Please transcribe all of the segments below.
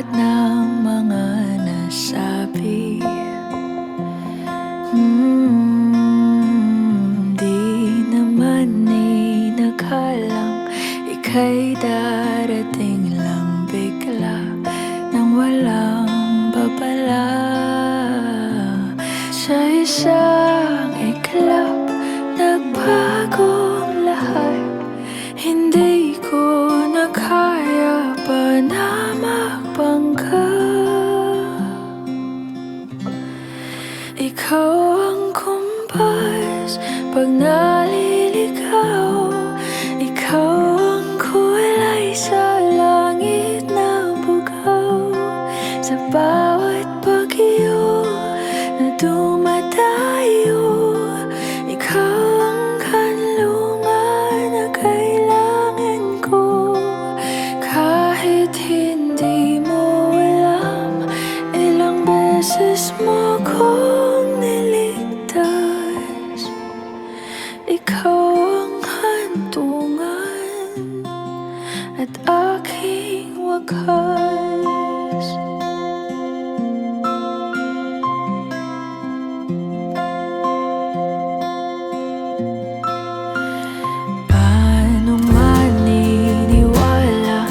lahat ng mga nasabi. Di naman inakalang ika'y darating lang bigla nang walang babala. Sa isang iglap, nagbago ang lahat. Hindi ko na kaya pa na magpangga. Ikaw ang kumpas pag naliligaw. Ikaw ang kulay sa langit na bugaw. Sa bawat bagyo na dumadayo, ikaw ang kanlungan na kailangan ko. Kahit hindi mo alam, ilang beses mo kong niligtas. Ikaw ang hantungan at aking wakas. Paano maniniwala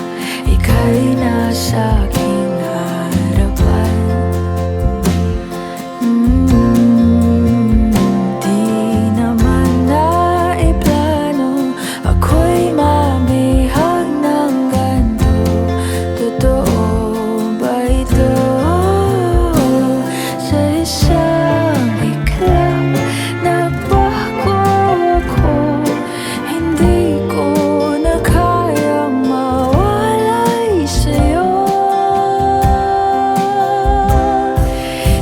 ika'y nasa aking harapan? Di naman naiplano ako'y mabihag ng ganito. Totoo ba ito? Sa isang iglap, nagbago ako. Hindi ko na kayang mawalay sa'yo.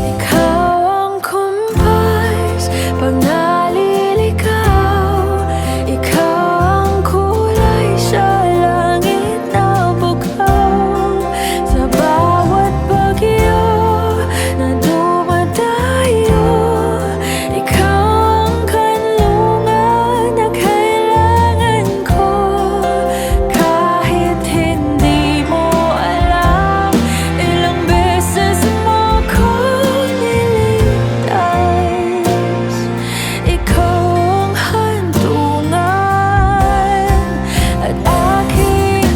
Ikaw ang kumpas pag naliligaw. Ikaw ang kulay sa langit na bugaw. Sa bawat bagyo na dumadayo, ikaw ang kanlungan na kailangan ko. Kahit hindi mo alam, ilang beses mo kong niligtas. Ikaw ang hantungan at aking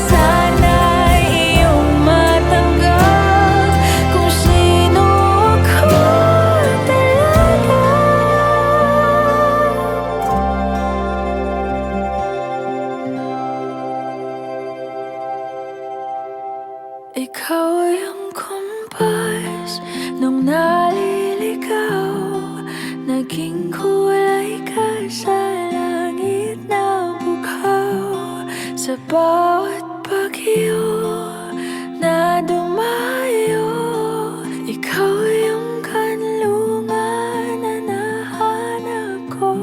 sana'y iyong matanggap kung sino ako talaga. Ikaw yung kumpas nung naliligaw. Naging kulay ka sa langit na bugaw. Sa bawat bagyo na dumayo, ikaw yung kanlungan na nahanap ko.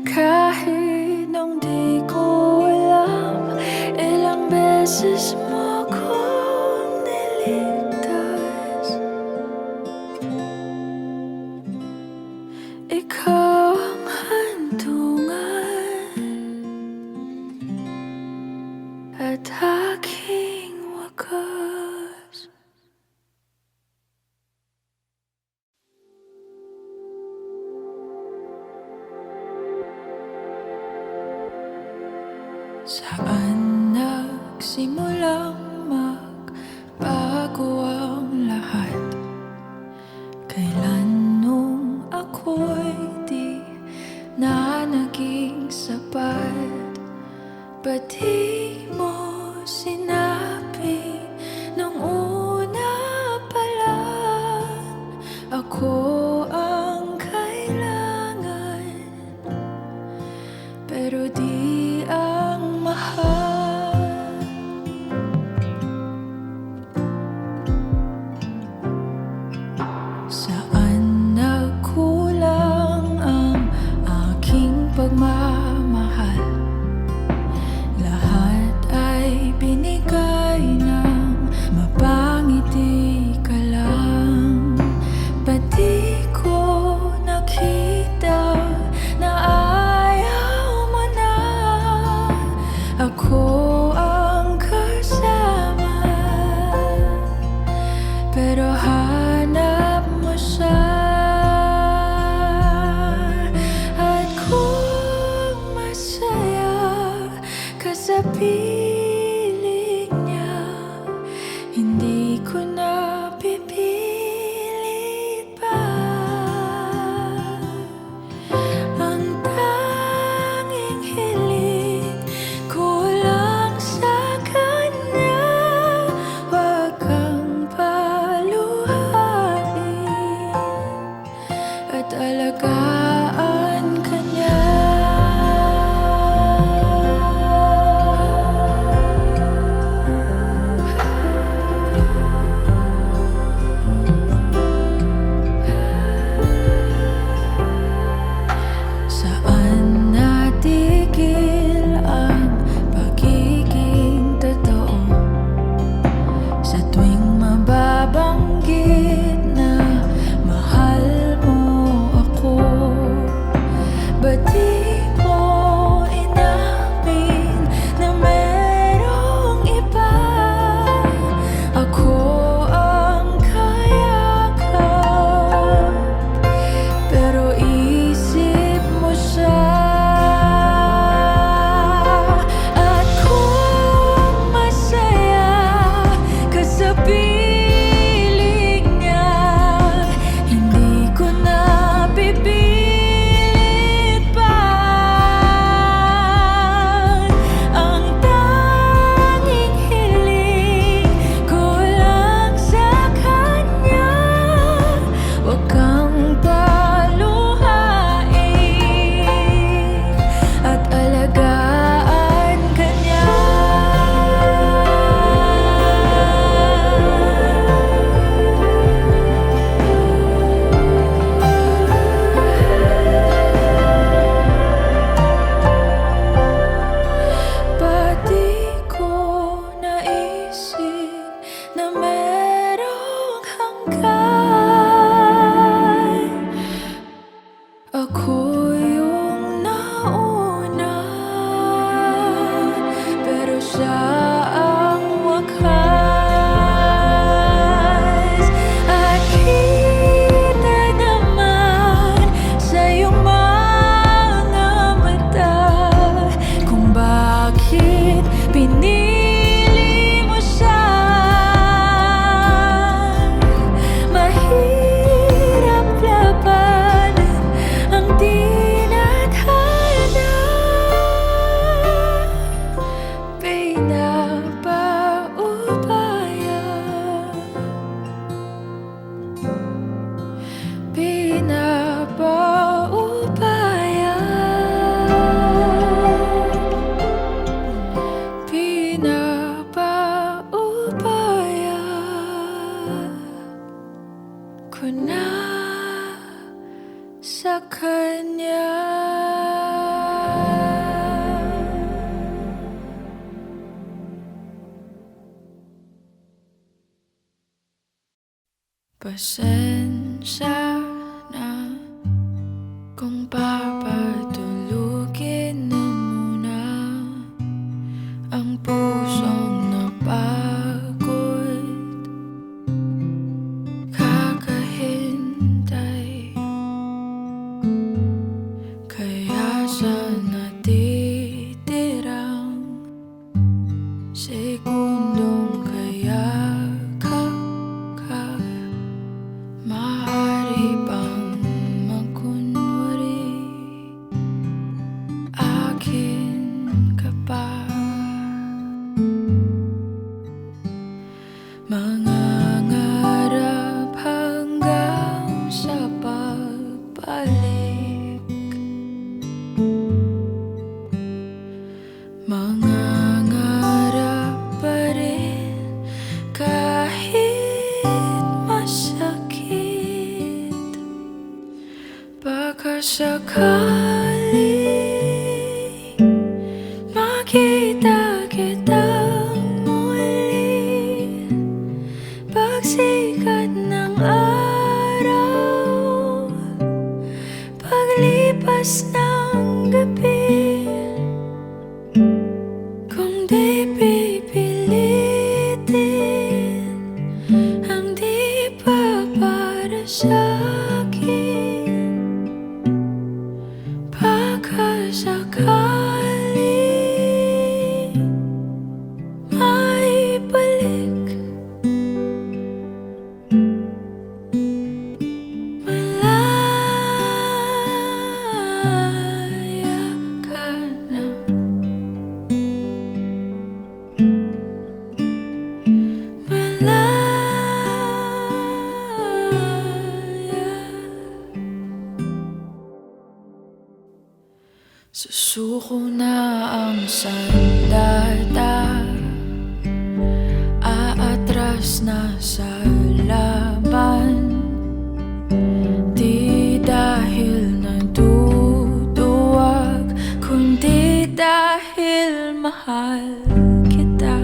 Kahit nung di ko alam, ilang beses mo kong niligtas. Ikaw ang hantungan at aking wakas. Saan nagsimulang magbago ang lahat? Kailan nung ako'y di na naging sapat? Ba't di mo sinabi nung una pa lang ako ang kailangan? Pero di ang mahal. at alagaan ka niya. Saan natigil ang pagiging totoo? Sa tuwing mababanggit na mahal mo ako, ba't di mo inamin na merong iba? Ako ang kayakap, pero isip mo siya. At kung masaya ka sa piling niya, hindi ko na pipilit pa. Ang tanging hiling ko lang sa kanya, huwag kang paluhain at alagaan ka niya. Ba't di ko naisip na merong hanggan? Ako yung nauna, pero siya ang wakas. At kita naman sa iyong mga mata kung bakit pinili mo siya. Mahirap labanan ang tinadhana. Pinapaubaya, pinapaubaya, pinapaubaya ko na sa kanya. Pasensya na kung papatulugin na muna ang pusong napagod, kakahintay. Kaya sa natitirang segundong kayakap ka, maaari bang magkunwari akin ka pa? Mangangarap hanggang sa pagbalik, mangangarap pa rin kahit masakit. Baka sakaling makita kitang muli, pagsikat ng araw, paglipas ng gabi. Kung di pipilitin ang di pa para sa'kin, baka sakaling maibalik. Malaya ka na, malaya Susuko na ang sandata, aatras na sa laban. Di dahil naduduwag, kundi dahil mahal kita.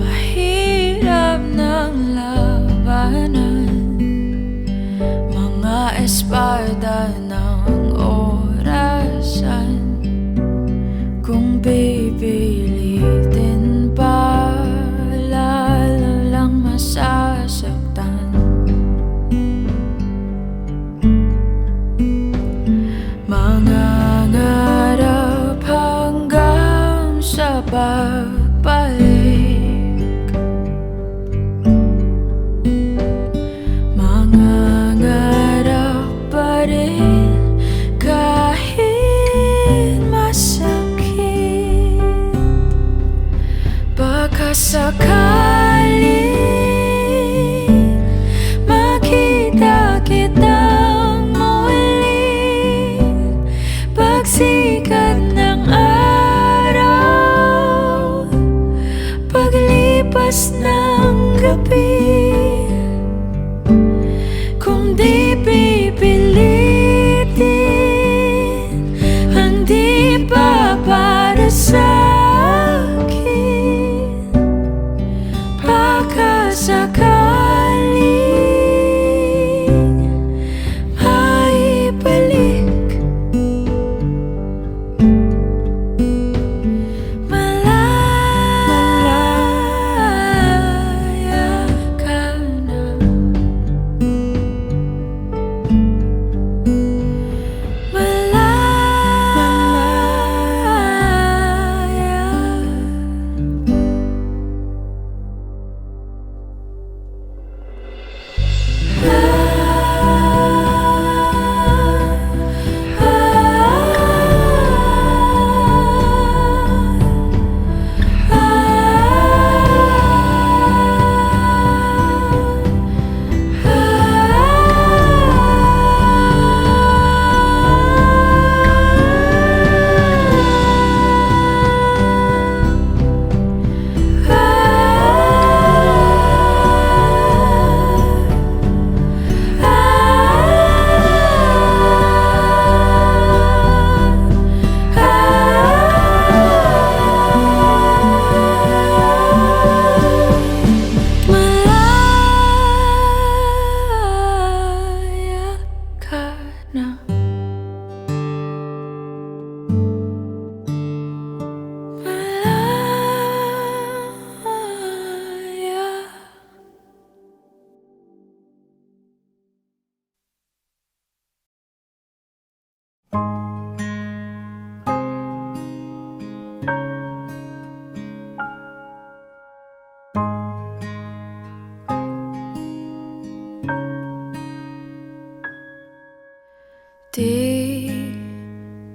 Mahirap ng labanan, mga espada ng orasan. Kung pipilitin pa, lalo lang masasaktan. Mangangarap hanggang sa pagbalik, mangangarap pa rin kahit masakit. Baka sakaling makita kitang muli, pagsikat ng araw, paglipas ng gabi. Kung di pipilitin ang di pa para sa'kin, baka sakaling maibalik. Malaya ka na, malaya ka na. Malaya.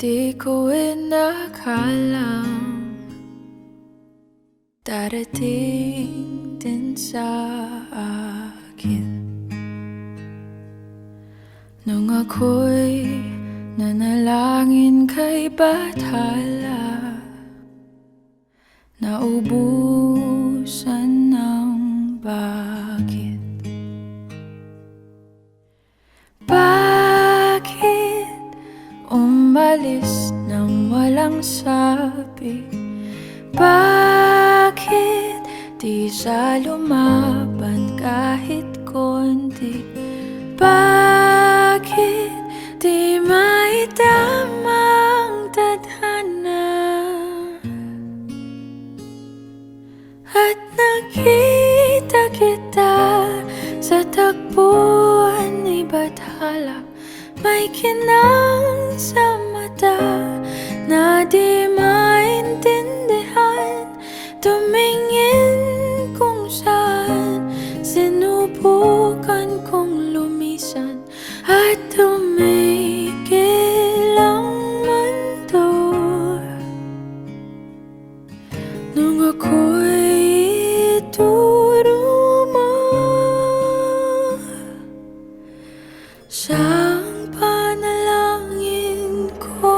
Di ko inakalang darating din sa akin nung ako'y nanalangin kay Bathala, naubusan ng bakit. Bakit umalis nang walang sabi? Bakit di sa lumaban kahit konti? Bakit di maitamang tadhana? At nakita kita sa tagpuan ni Bathala, may kinang sa mata na di maintindihan. Tumingin kung saan, sinubukan kong lumisan at tumigil ang mundo. Nung ako'y ituro mo siyang panalangin ko.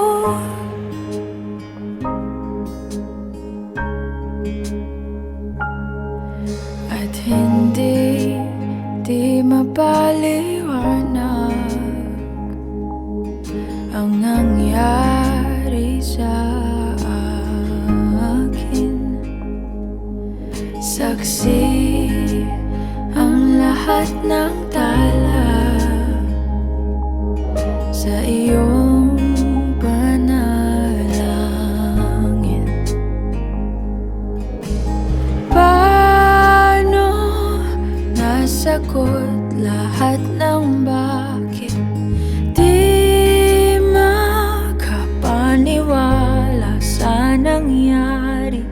ang nangyari sa akin. Saksi ang lahat ng tala sa iyong panalangin. Paano nasagot lahat ng bakit? Di makapaniwala sa nangyari.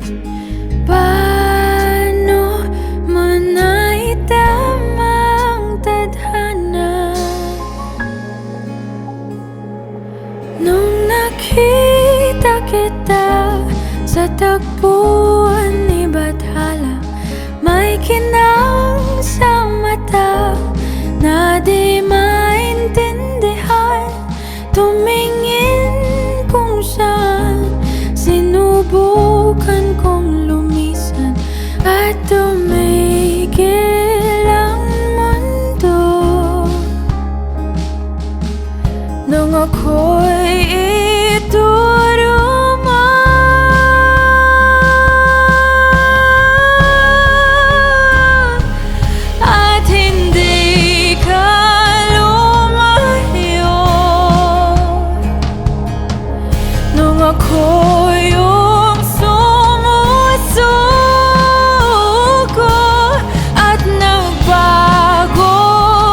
Paano mo naitama ang tadhana? Nung nakita kita sa tagpuan ni Bathala, may kinang sa mata na di maintindihan. Tumingin kung saan, sinubukan kong lumisan at tumigil ang mundo. Nung ako'y ituro mo at hindi ka lumayo, nung ako yung sumusuko at nagbago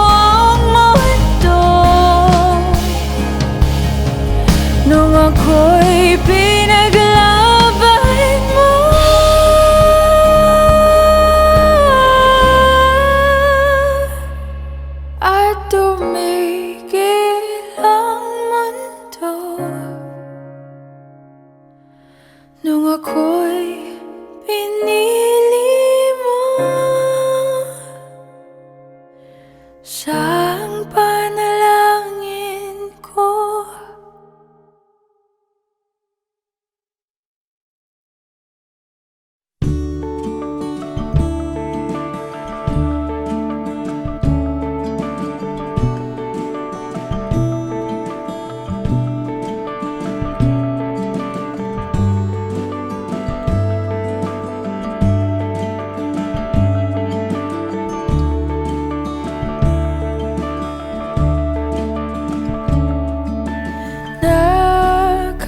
ang mundo, nung ako'y pinaglaban mo at tumigil ang mundo, nung ako'y pinili mo siyang panalangin ko.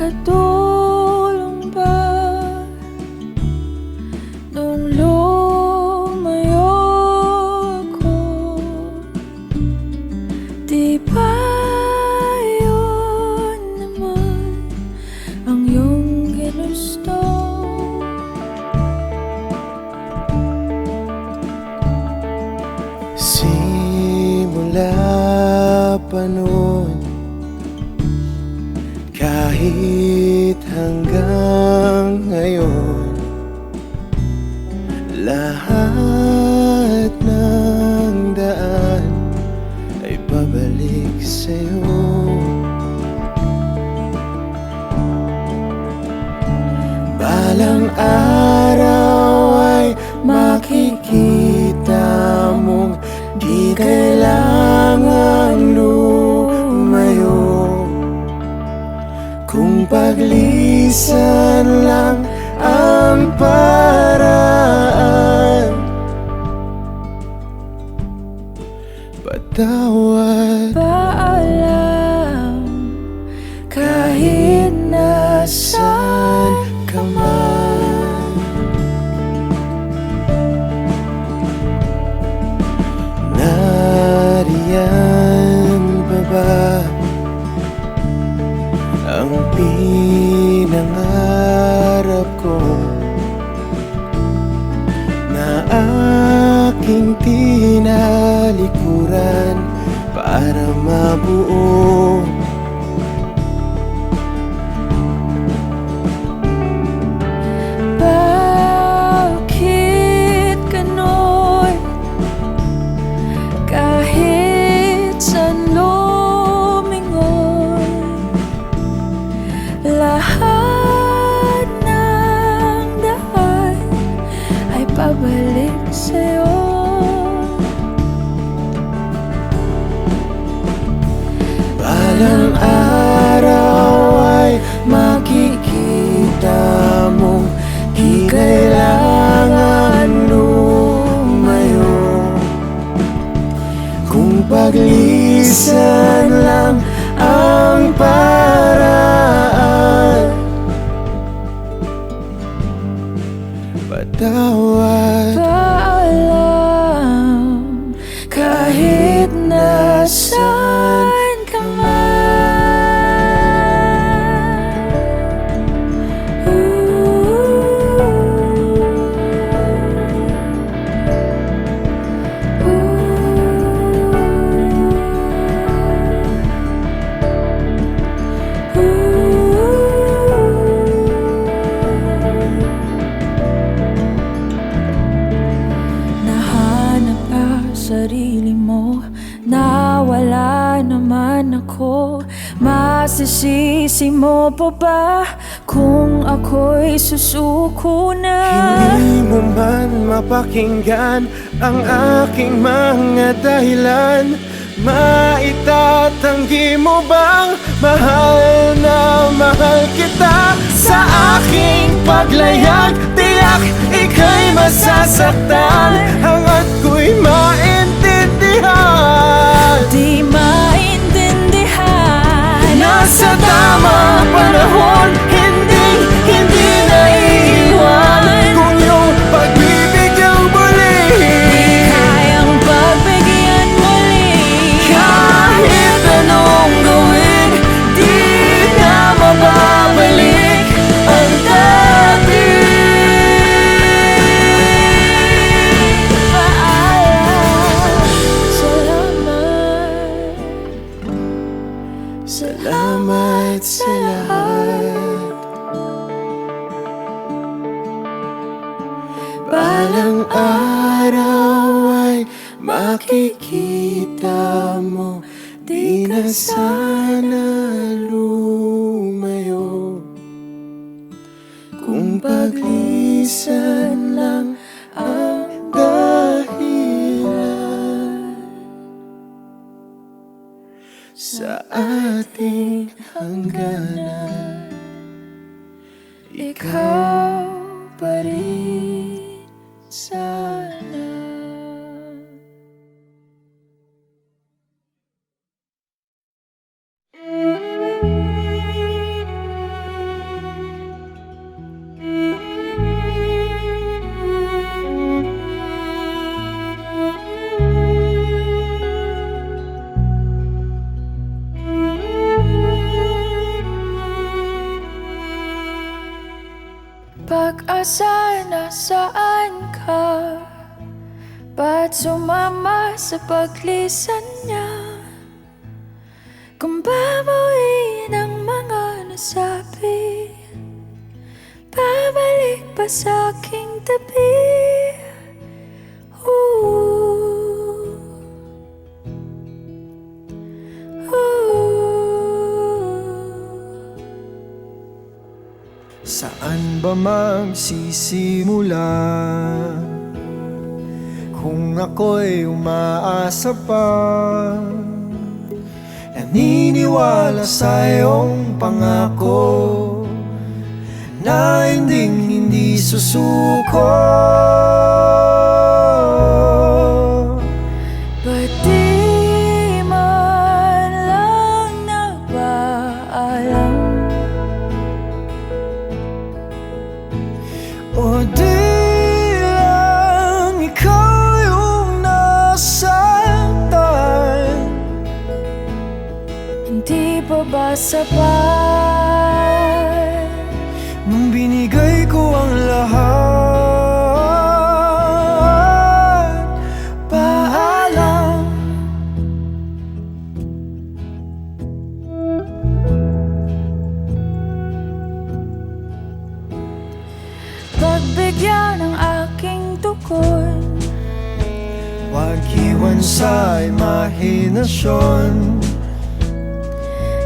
Nakatulong ba nung lumayo ko? Di ba yun naman ang iyong ginusto? Simula pa noon, kahit hanggang ngayon, lahat ng daan ay pabalik sa'yo. Balang araw ay makikita mong di kailangang lumayo, kung paglisan lang ang paraan. Patawad, Paalam kahit nasaan ka man. Nariyan pa ba ang pinangarap ko na aking tinalikuran para mabuo? Bakit ganon? Kahit saan lumingon, lahat ng daan ay pabalik sa'yo. Balang araw Paglisan lang ang paraan. Patawad, paalam, kahit nasaan ka nahanap ka sarili mo, nawala naman ako. Masisisi mo pa ba kung ako'y susuko na? hindi mo man mapakinggan ang aking mga dahilan. Maitatanggi mo bang mahal na mahal kita? Sa aking paglayag, tiyak ika'y masasaktan. Hangat ko'y maintindihan, Di maintindihan. nasa tamang panahon, hindi naiiwan. Kung iyong pagbibigyan muli, Kayang pagbigyan muli. kahit anong gawin, di na mababalik ang dati. Paalam, salamat. Salamat sa lahat. Balang araw ay makikita mo, di na sana lumayo. Kung paglisan lang ang dahilan sa ating hangganan, Ikaw pa rin sana. Pag-asa, nasaan ka? Ba't sumama sa paglisan niya? Kung babawiin ang mga nasabi, babalik pa sa aking tabi. Ooh. Saan ba magsisimula kung ako'y umaasa pa? Naniniwala sa iyong pangako na hindi susuko. Ba't di man lang nagpaalam? O di lang ikaw yung nasaktan? Hindi pa ba sapat Nung binigay ko ang lahat? Paalam. pagbigyan ng aking tukod? Huwag iwan sa imahinasyon.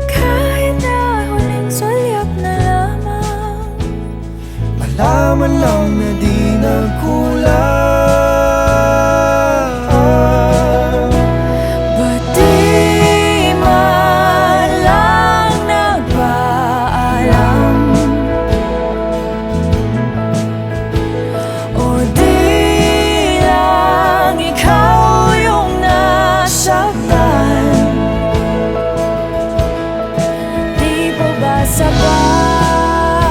Kahit na huling sulyap na lamang, Malaman lang na di nagkulang. ba't di man lang nagpaalam? O di lang ikaw yung nasaktan? sabay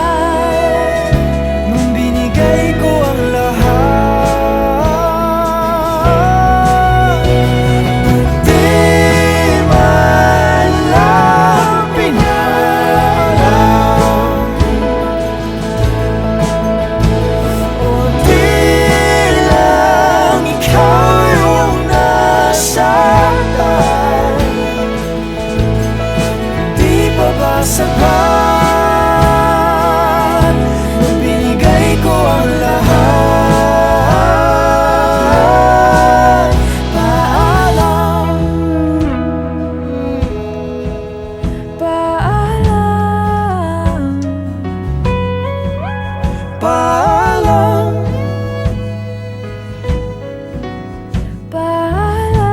nung binigay ko ang lahat. Di man lang pinalam o di lang ikaw yung nasaktan. Di pa ba sapat nung binigay ko ang lahat? Paalam, Paalam, paalam, paalam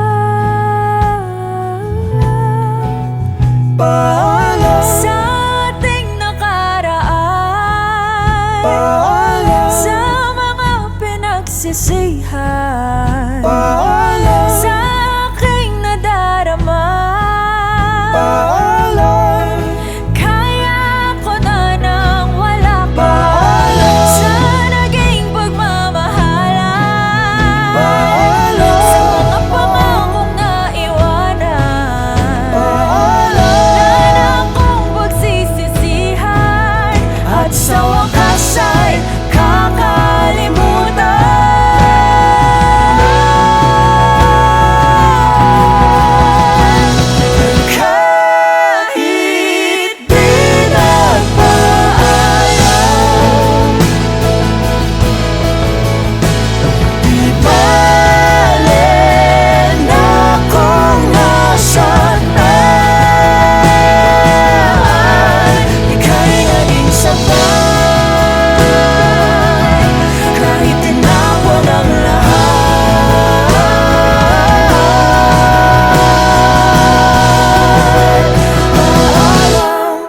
paalam, sa ating nakaraan, paalam, sa mga pinagsisihan, paalam, sa aking nadarama. paalam, Kaya ko na nang wala ka paalam, sa naging pagmamahalan, paalam, sa mga pangakong naiwanan, paalam, na akong pagsisisihan, at sa wakas ay kakalimutan. kahit di nagpaalam. Di bale na kung nasaan man, ika'y naging sabay kahit tinapon ang lahat. Paalam.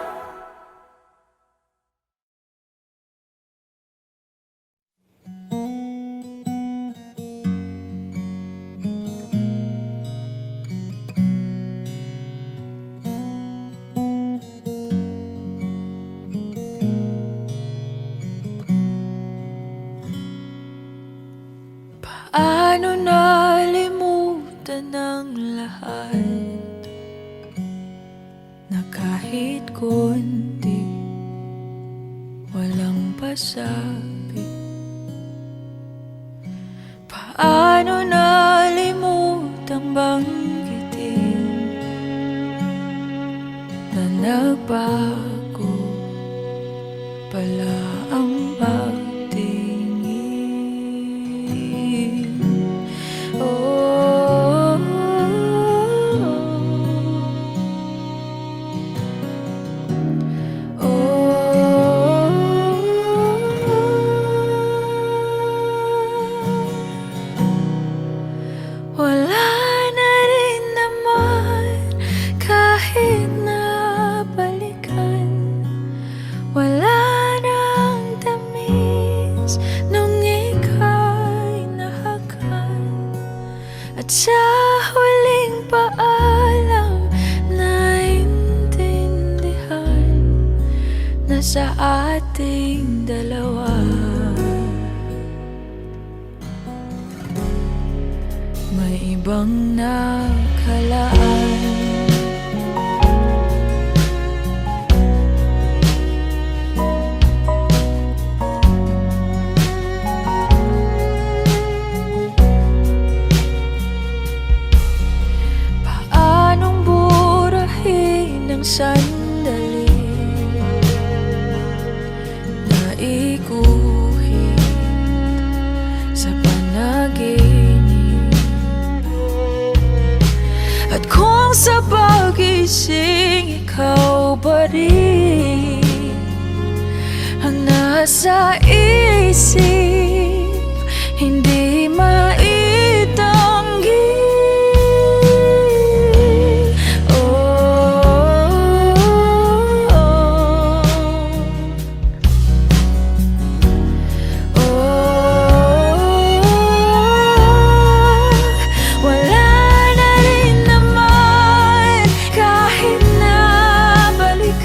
Paano nalimutan ang lahat, na kahit konti walang pasabi? Paano nalimutang banggitin na nagbago pala ang pagtingin? Oh, wala na rin naman kahit nabalikan. Wala nang tamis nung ika'y nahakan. At sa huling paalam, naintindihan na sa ating dalawa may ibang nakalaan. Paanong burahin ang sandali na iguhit sa panaginip? At kung sa pagising ikaw pa rin ang nasa isip, hindi maitanggi. Wala na rin naman kahit nabalikan.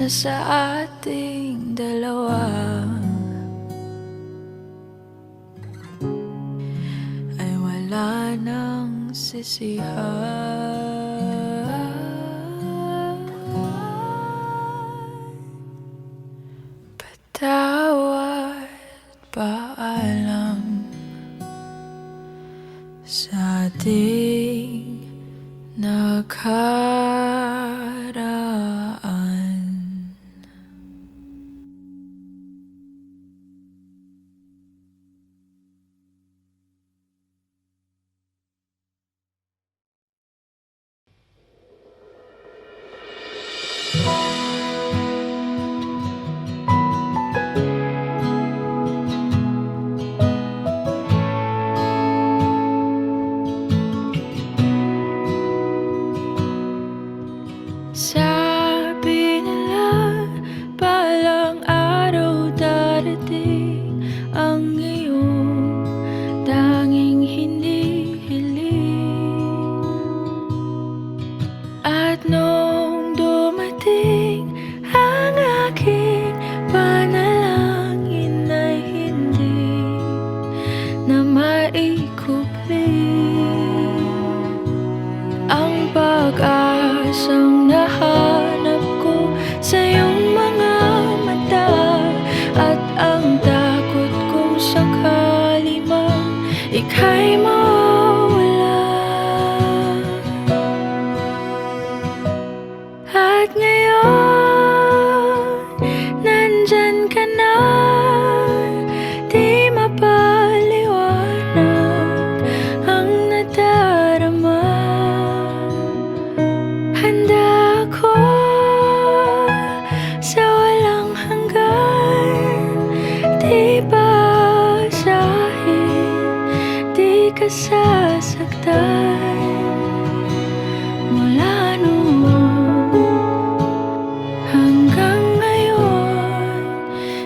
na sa ating dalawa ay wala nang sisihan. Patawad, paalam sa ating nakaraan. Sabi nila balang araw darating ang iyong tanging hinihiling. At nung dumating ang aking panalangin ay hindi na maikupli ang pag-asang nahanap ko sa iyong mga mata at ang takot kong sakali man ika'y mawala. At ngayon, nandyan ka na, di mapaliwanag ang nadarama. Handa ako sa walang hanggan, di basahin, di ka sasaktan. Mula noon hanggang ngayon,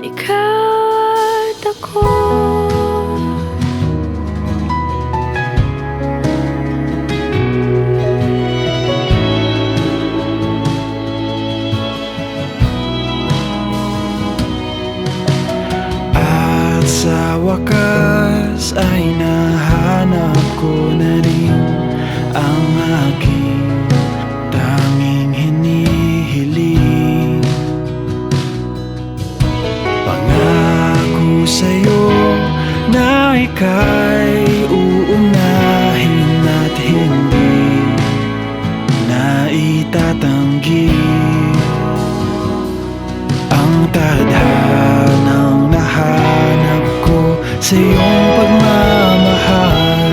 ikaw at ako. Sa wakas ay nahanap ko na rin ang aking tanging hinihiling. Pangako sa'yo na ika'y uunahin at hindi na itatanggi ang tadhanang nahanap ko sa iyong pagmamahal,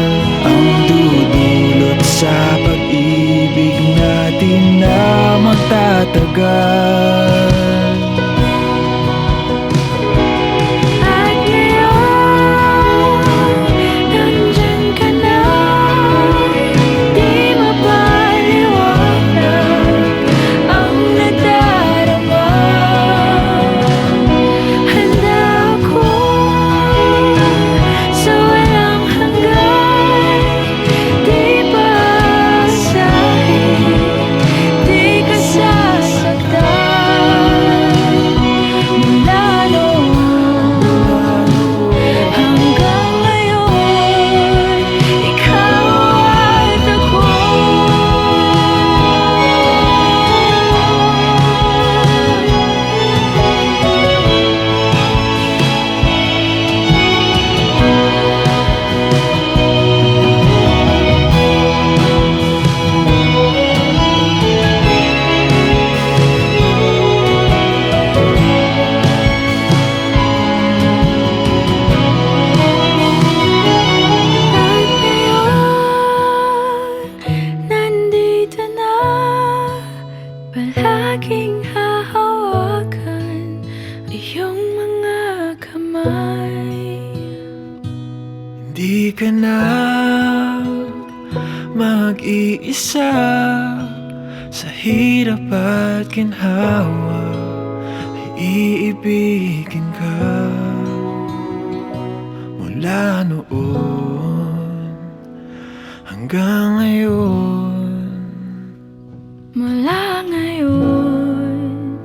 ang dudulot sa pag-ibig natin na magtatagal. At ngayon, nandyan ka na, di mapaliwanag ang nadarama. Handa ako sa walang hanggan, di basahin, di ka sasaktan. Mula noon hanggang ngayon, ikaw at ako. At ngayon, nandito na, palaging hahawakan iyong mga kamay. Hindi ka na mag-iisa sa hirap at ginhawa, iibigin ka. Mula noon hanggang ngayon, Mula ngayon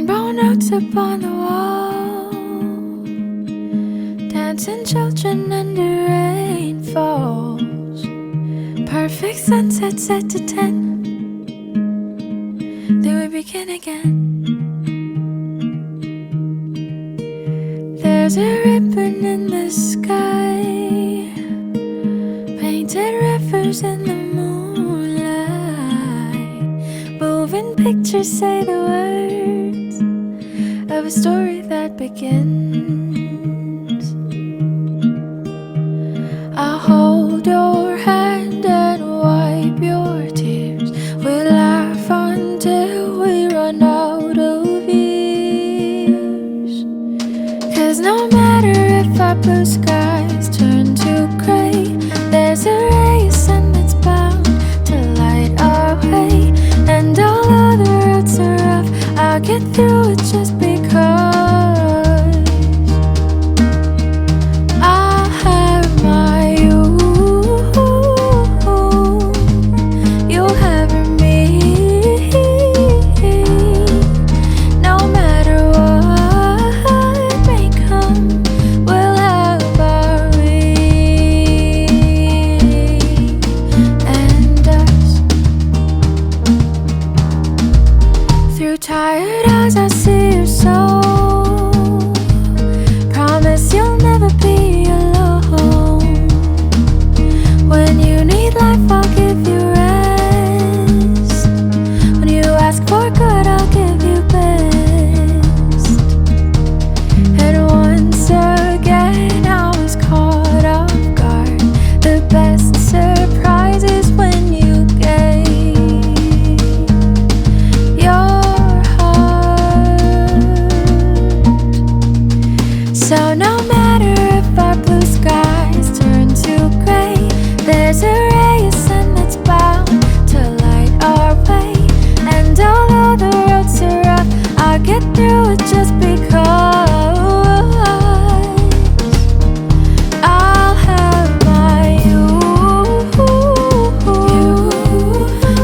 Rainbow notes upon the wall, dancing children under rain falls. Perfect sunset set to 10. Then we begin again. There's a ribbon in the sky, painted rivers in the moonlight. Moving pictures say the words of a story that begins. I'll hold your hand and wipe your tears. We'll laugh until we run out of years. 'Cause no matter if our blue skies turn to gray, there's a ray of sun that's bound to light our way. And although the roads are rough, I'll get through it just because I'll have my you, you'll have me. No matter what may come, we'll have our we and us. Through tired eyes I see your soul. Promise you'll never be alone. When you need life I'll give you rest. When you ask for good I'll give you best. And once again I was caught off guard. The best surprise is when you gave your heart. So no matter if our blue skies turn to gray, there's a ray of sun that's bound to light our way. And although the roads are rough, I'll get through it just because I'll have my you,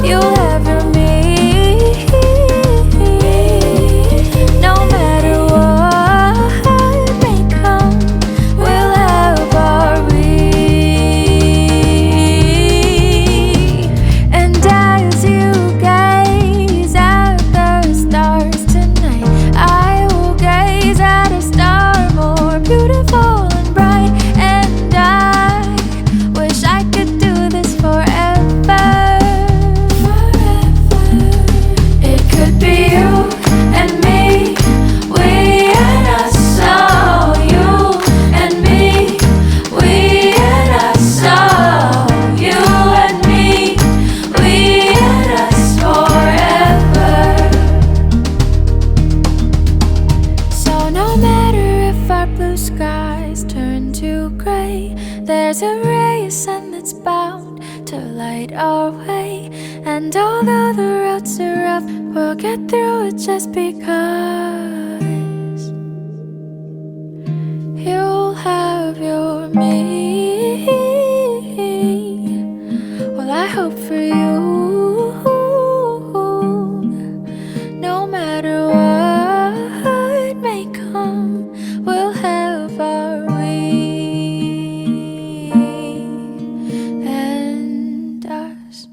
you'll have me. No matter what may come, we'll have our we. And as you gaze at the stars tonight, I will gaze at a star more beautiful and bright. And I wish I could do this forever. It could be you and me, we and us. Oh, you and me, we and us. Oh, you and me, we and us forever. So no matter if our blue skies turn to gray, there's a ray of sun that's bound to light our way. And although the roads are rough, we'll get through it just because you'll have your me. Well, I hope for you. No matter what may come, we'll have our we and us.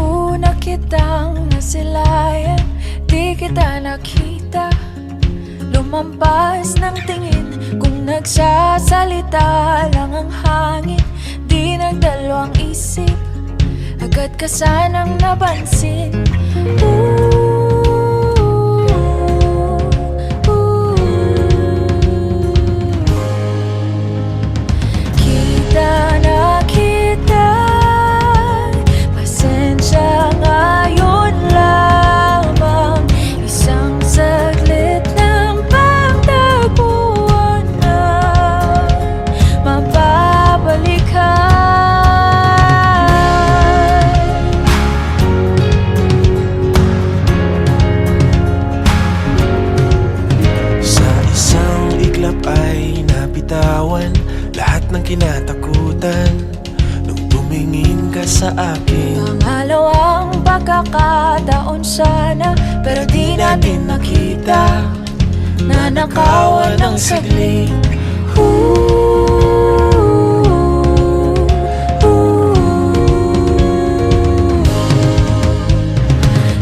Una kitang nasilayan, di kita nakita. Lumampas ng tingin kung nagsasalita lang ang hangin. Di nagdalawang isip, agad ka sanang napansin. Kita na kita sa akin. Pangalawang pagkakataon sana, pero di natin makita. Nanakawan ng saglit.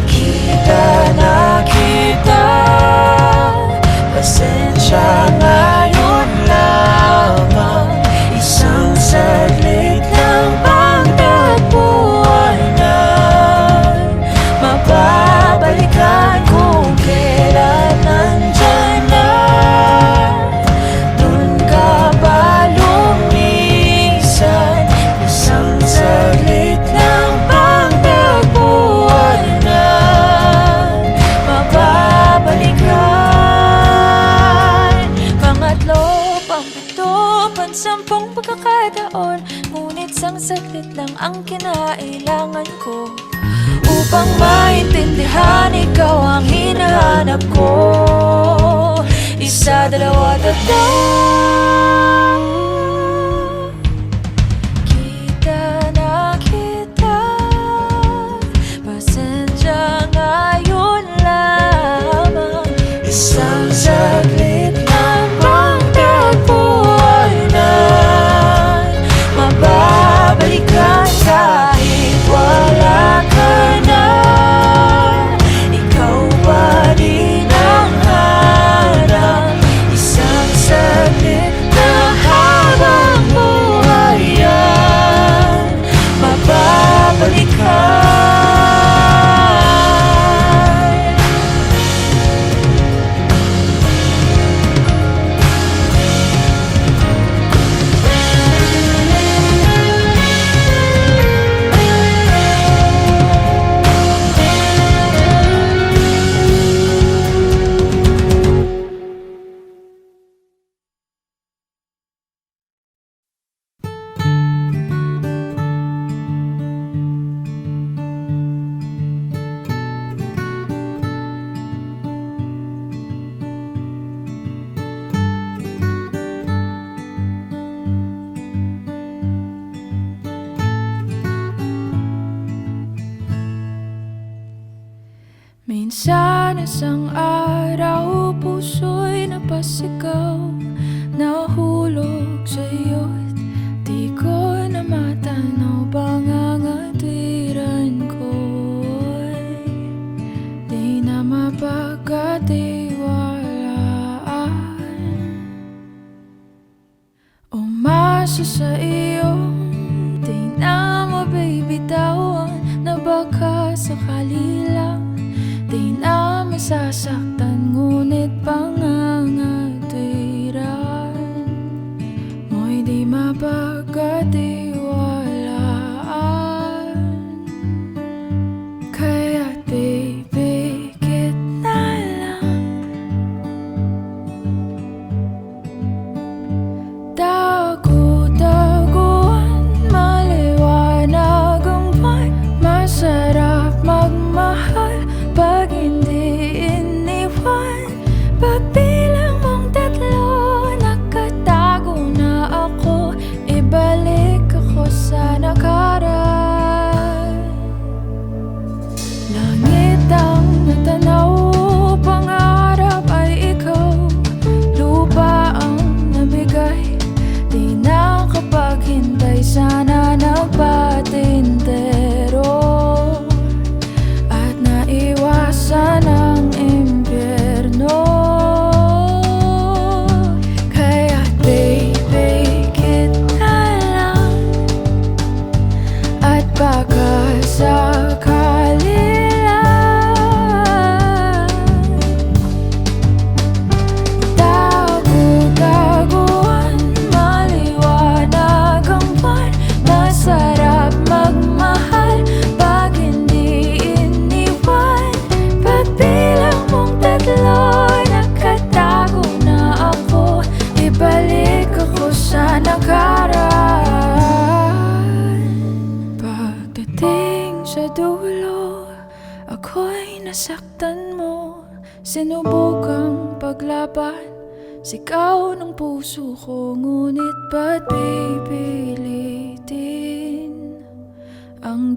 Kita na kita, pasensya ngayon lamang. Isang saglit lang pagtagpuan na mababalikan kung kailan nandyan na. Dun ka ba lumisan? Isang saglit lang pagtagpuan na mababalikan. Pangatlo, pangpito, pansampung pagkakataon, ngunit isang saglit lang ang kinailangan ko upang maintindihan ikaw ang hinahanap ko. Isa, dalawa, tatlo. Kita na kita, pasensya ngayon lamang. Isang saglit lang pagtagpuan na mababalikan kahit wala ka na. Ikaw pa rin ang hanap. Isang saglit na habang buhay yan mababalikan. Minsan isang araw, puso'y napasigaw, nahulog sa iyo't di ko na matanaw. Pangangatiran ko'y di na mapagkatiwalaan. Umasa sa iyong di na mabibitawan, na baka sakali lang di na masasaktan, ngunit pangangatiran mo'y di mapagkatiwalaan. Kaya't pipikit na lang, tagu-taguan, maliwanag ang buwan. Masarap magmahal pag hindi iniwan. Pagbilang mong tatlo, nakatago na ako. Ibalik ako sa nakaraan. Langit ang natanaw, pangarap ay ikaw. Lupa ang nabigay, di nakapaghintay. Sana nagpatintero at naiwasan ang impyerno. Kaya't pipikit na lang, at baka sakali lang. Tagu-taguan, maliwanag ang buwan. Masarap magmahal pag hindi iniwan. Pagbilang mong tatlo, nakatago na ako. Ibalik ako sa nakaraan. Pagdating sa dulo, ako'y nasaktan mo. Sinubukang paglaban, sigaw ng puso ko. Ngunit ba't pipilitin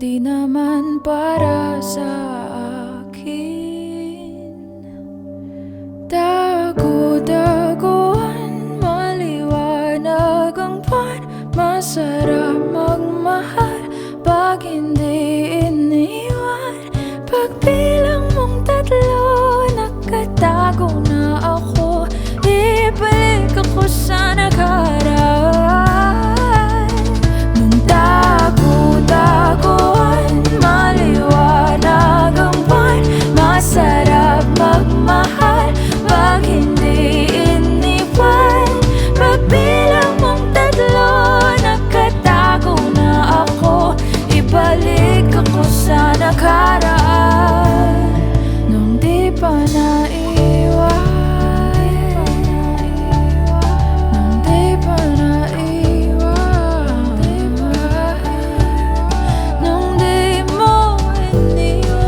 di naman para sa akin. Dagu-daguan, maliwanag ang buwan. Masarap magmahal pag hindi iniwan. Pagbilang mong tatlo, nakatago na ako. Ibalik ako sa nakaraan. Nung dagu-daguan, maliwanag ang buwan. Masarap magmahal pag hindi iniwan. Pagbilang mong tatlo, nakatago na ako. Ibalik ako sa nakaraan. Nung di pa naiwan, nung di pa naiwan, nung di mo iniwan.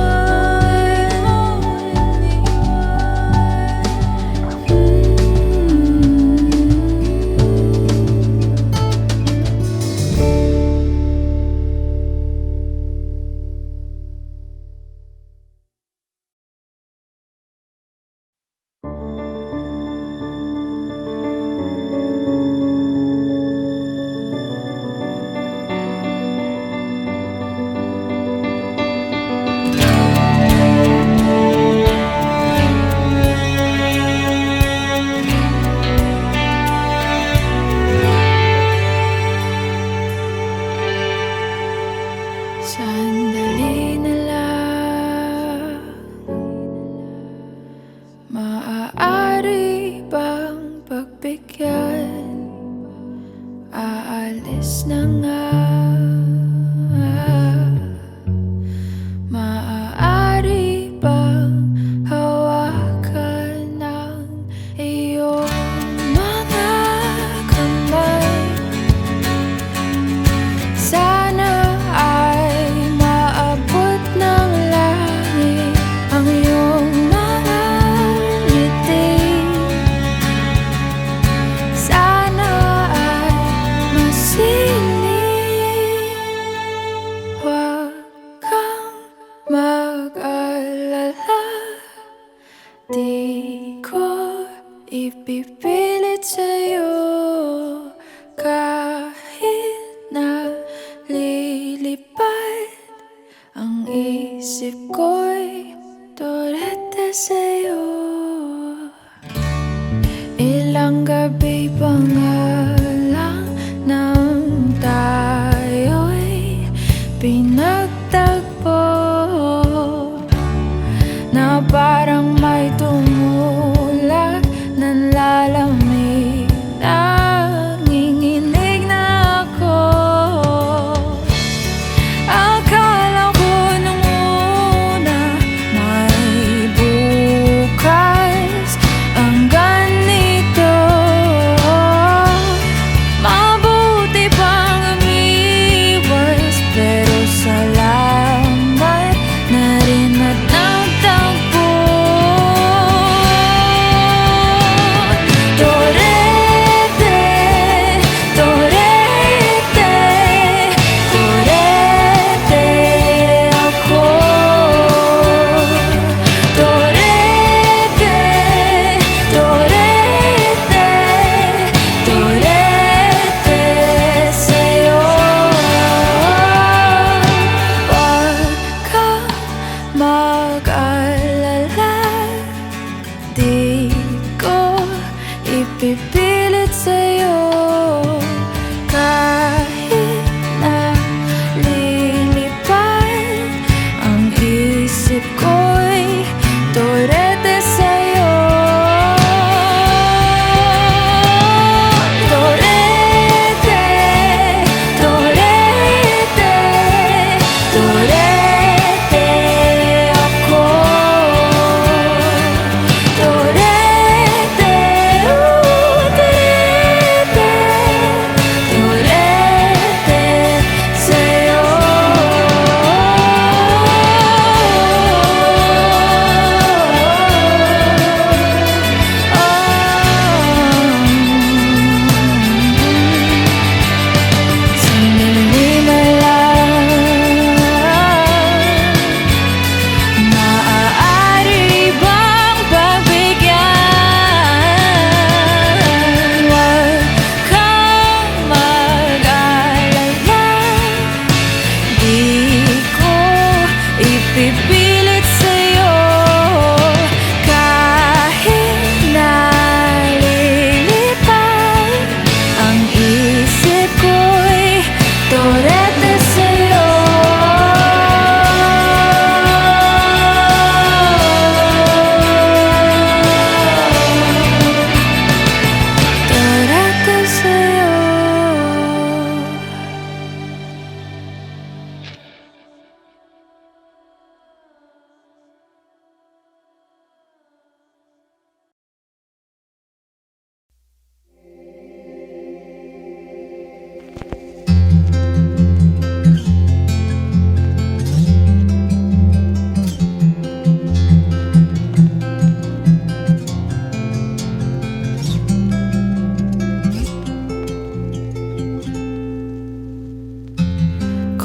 Sandali na lang, maaari bang pagbigyan? Aalis na nga. Maaari bang hawakan ng iyong mga kamay? Sana ay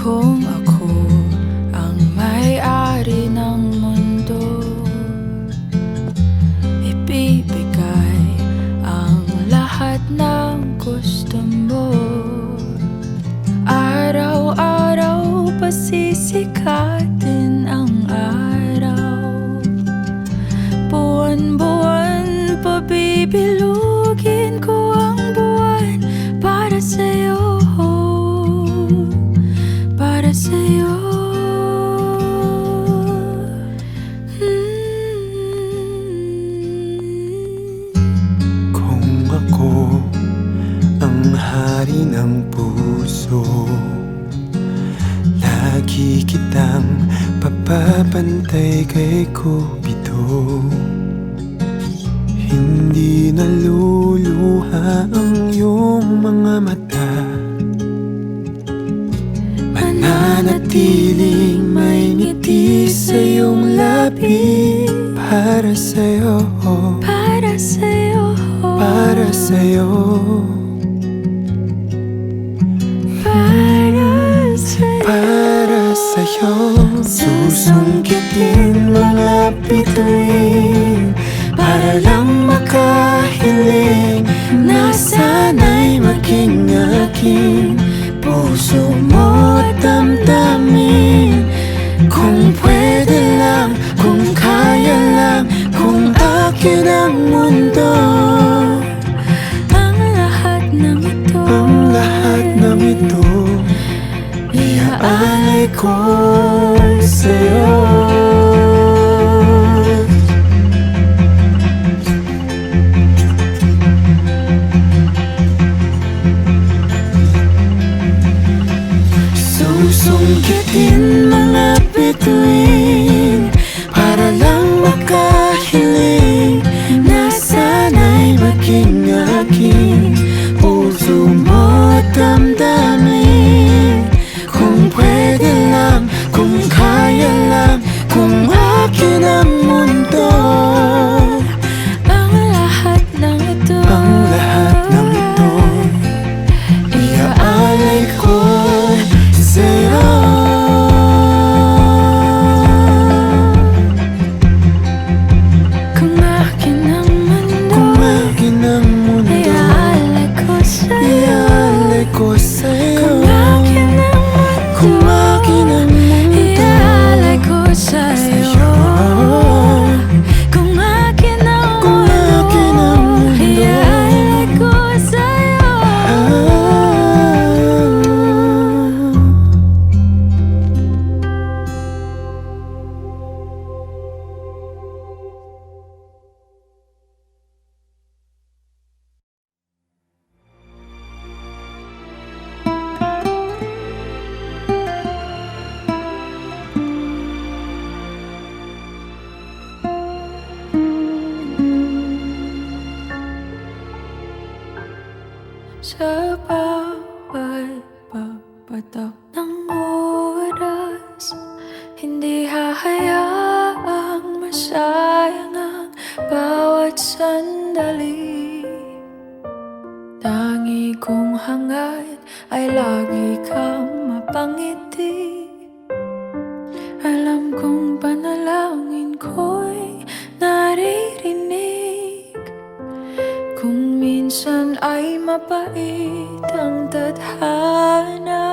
Kung ako ang may-ari ng mundo, ibibigay ang lahat ng gusto mo. Araw-araw pasisikatin ang araw, buwan-buwan pabibilugin ko ang buwan para sa'yo, para sa'yo. Kung ako ang hari ng puso, lagi kitang papapantay kay Cupido. Hindi naluluha ang iyong mga mata, mananatiling may ngiti sa iyong labi. Para sa'yo, Para sa'yo, para sa'yo, para sa'yo. para sa'yo. Susungkitin mga bituin para lang makahiling na sana'y maging aking puso mo at damdamin. Kung pwede lang, kung kaya lang, kung akin ang mundo, Ang lahat ng ito, ang lahat ng ito iaalay ko sa'yo. Susungkitin mga bituin para lang makahiling na sana'y maging aking puso mo at damdamin. Kung pwede lang, kung kaya lang, kung akin ang mundo, ang lahat ng ito, ang lahat ng ito iaalay ko sa'yo. Kung akin ang mundo, Kung akin ang mundo, iaalay ko sa'yo. iaalay ko sa'yo. Kung akin ang mundo, Kung akin ang mundo, iaalay ko sa'yo. Kung akin ang Kung akin ang mundo, mundo, iaalay ko sa'yo. Sa bawat pagpatak ng oras, hindi hahayaang masayang ang bawat sandali. Tangi kong hangad ay lagi kang mapangiti. Alam kong panalangin ko'y naririnig. Kung minsan ay mapait ang tadhana,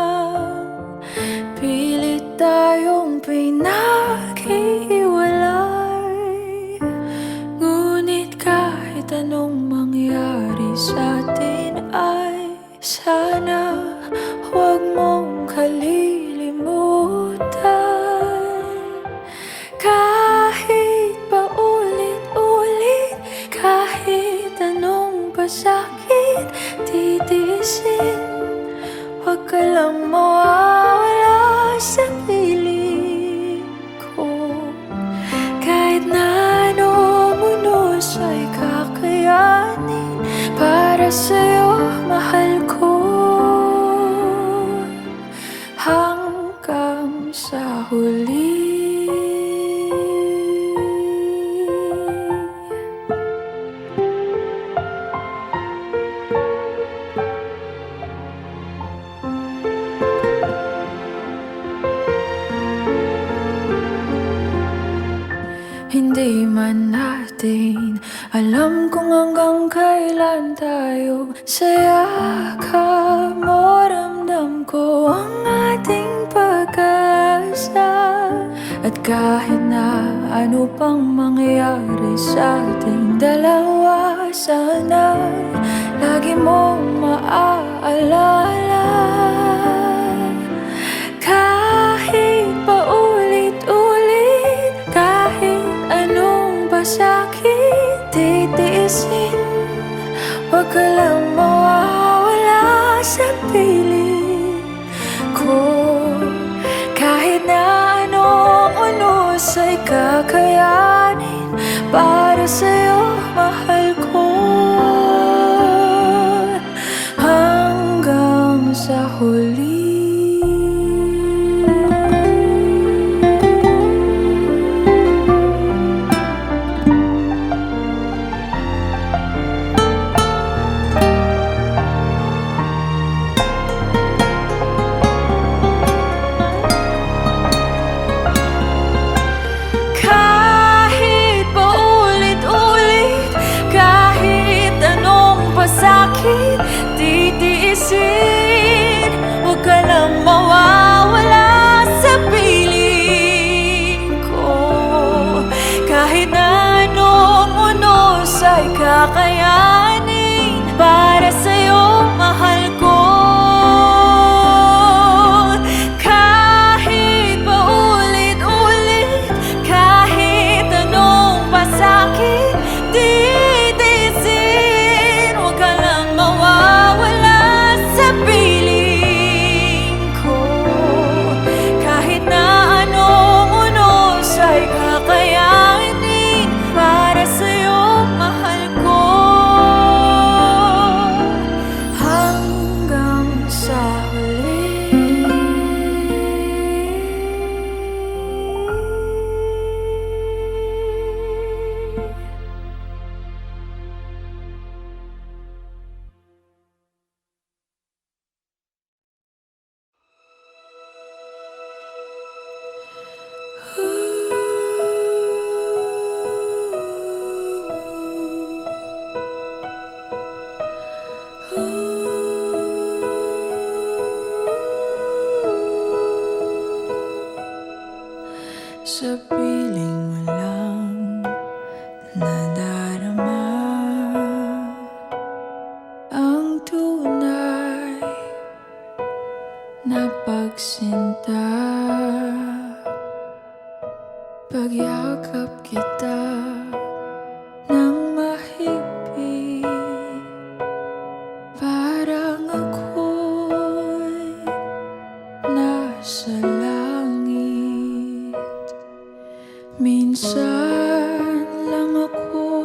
pilit tayong pinaghiwalay. Ngunit kahit anong mangyari sa atin ay sana huwag mong kalilimutan. Kahit paulit-ulit, kahit anong pasakit titiisin, huwag ka lang mawawala sa piling ko. Kahit na anong unos ay kakayanin para sa'yo, mahal ko, hanggang sa huli. naman natin. Alam kong hanggang kailan tayo saya mo, ramdam ko ang ating pag-asa. At kahit na ano pang mangyari sa ating dalawa, sana lagi mong maaalala. Kahit paulit-ulit, kahit anong pasakit titiisin, huwag ka lang mawawala sa piling ko. Kahit na anong unos ay kakayanin, para sa'yo mahal ko hanggang sa huli. Sakit titiisin, huwag ka lang mawawala sa piling ko. Kahit na anong unos ay kakayanin, para sa'yo mahal ko. Kahit paulit-ulit, kahit anong pasakit sa piling mo lang nadarama ang tunay na pagsinta. Pagyakap kita ng mahigpit, parang ako'y nasa langit. Minsan lang ako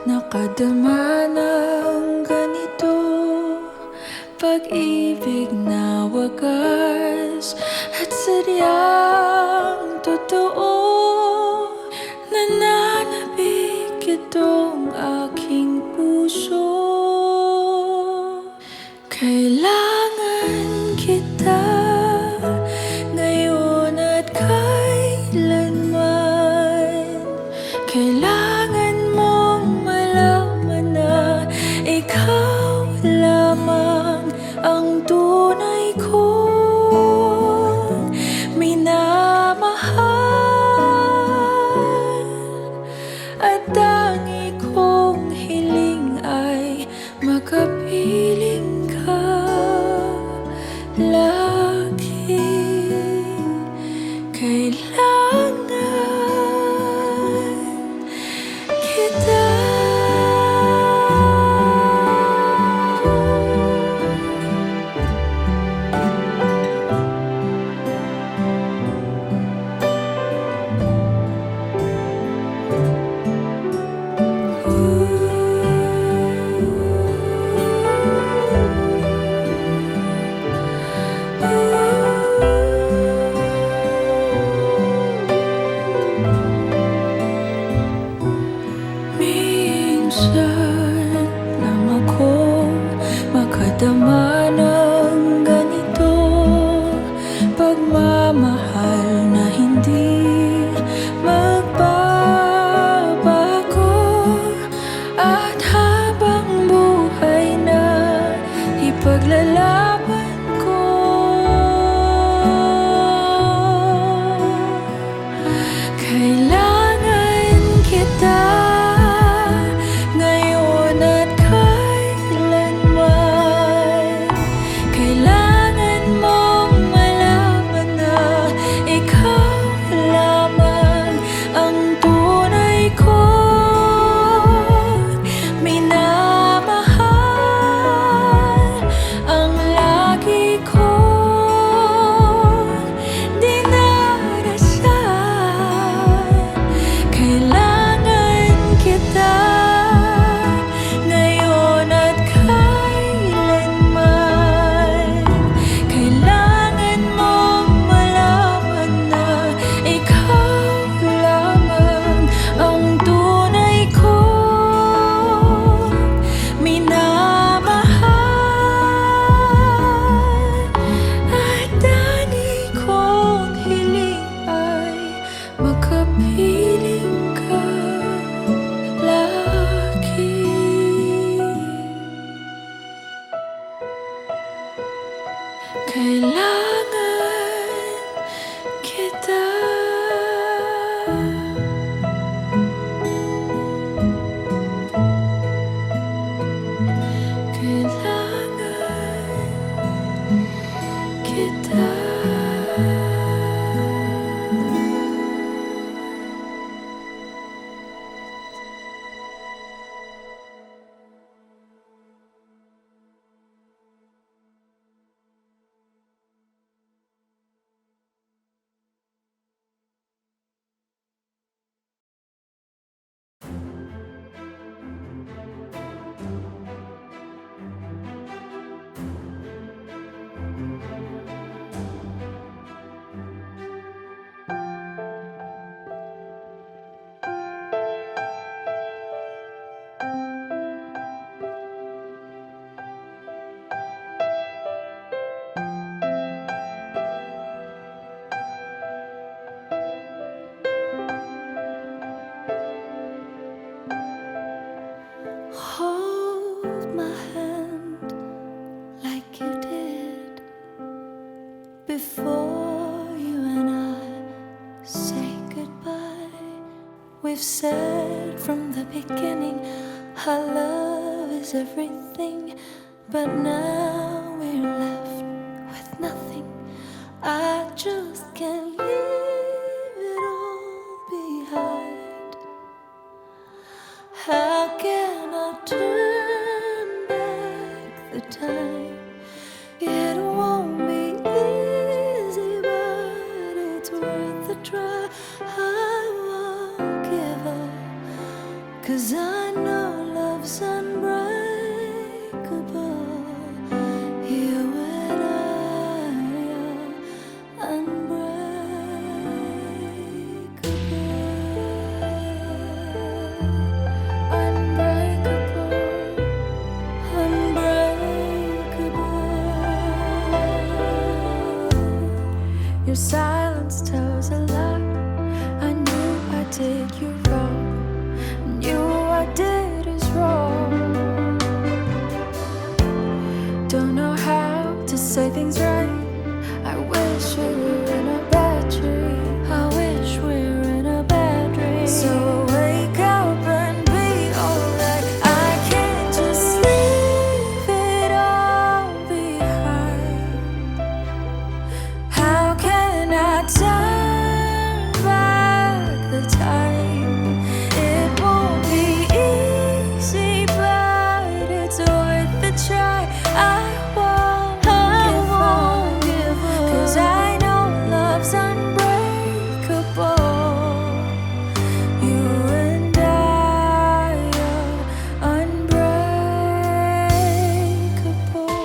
nakadama ng ganito, pag-ibig na wagas at sadyang totoo. Nananabik itong aking puso, kailangan kita ngayon at kailanman. Kailangan mong malaman na We've said from the beginning our love is everything, but now we're left with nothing. I just can't leave it all behind. How can I turn back the time? It won't be easy, but it's worth a try. I won't give up, 'cause I know love's unbreakable. You and I are unbreakable. Unbreakable. Your silence tells a lie. I knew I did you wrong. Knew I did is wrong. Don't know how to say things right. I wish we were in a bad dream. I wish we were in a bad dream. So wake up and be alright. I can't just leave it all behind. How can I turn back the time? It won't be easy, but it's worth the try. I won't give up, 'cause I know love's unbreakable. You and I are unbreakable.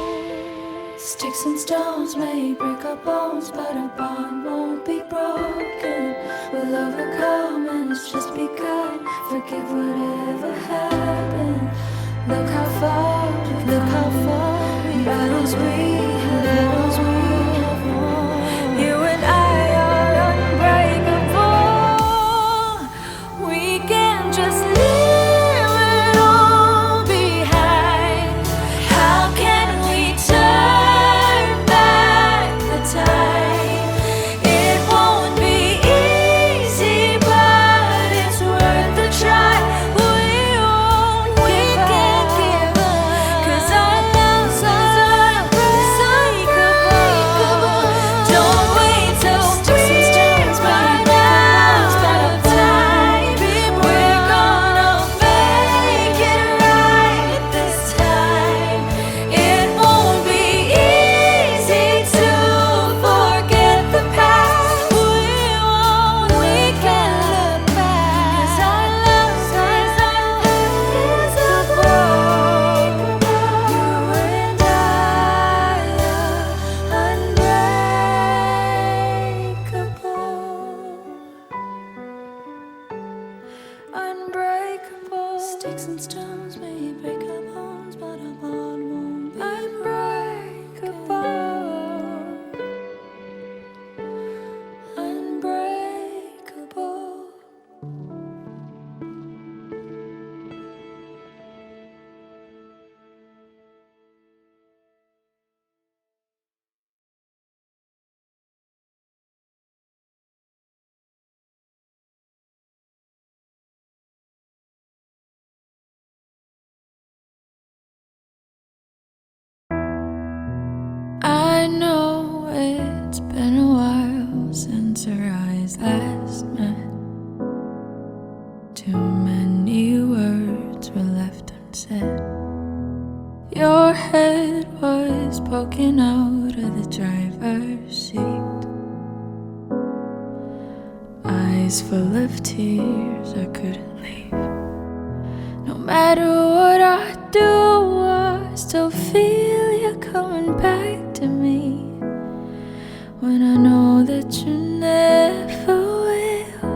Sticks and stones may break our bones, but a bond won't be broken. We'll overcome and it's just begun. Forgive whatever happened. Look how far battles we have won. You and I are unbreakable. We can just leave it all behind. How can we turn back the time? It won't be easy, but it's worth a try. We can't give up, 'cause our love's unbreakable. Don't wait till we run out of time. We're gonna make it right this time. It won't be easy to forget the past. We can't look back, 'cause our love's unbreakable. You and I are unbreakable. Sticks and stones may break our bones, but our bond won't be unbreakable. Unbreakable. I know it's been a while since our eyes last met. Too many words were left unsaid. Your head was poking out of the driver's seat. Eyes full of tears, I couldn't leave. No matter what I do, I still feel you coming back to me. When I know that you never will.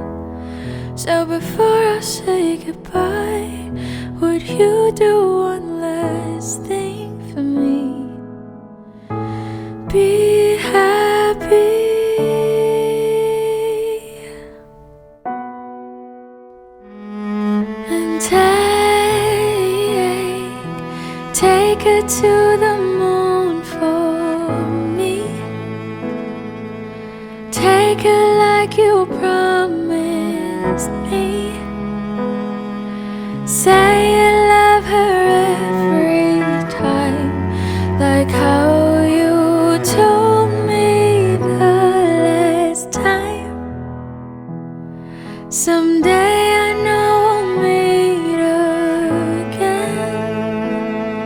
So before I say goodbye, would you do one last thing for me? Be happy and take her to the moon for me. Take her like you promised me. Say you love her every time, like how you told me the last time. Someday I know we'll meet again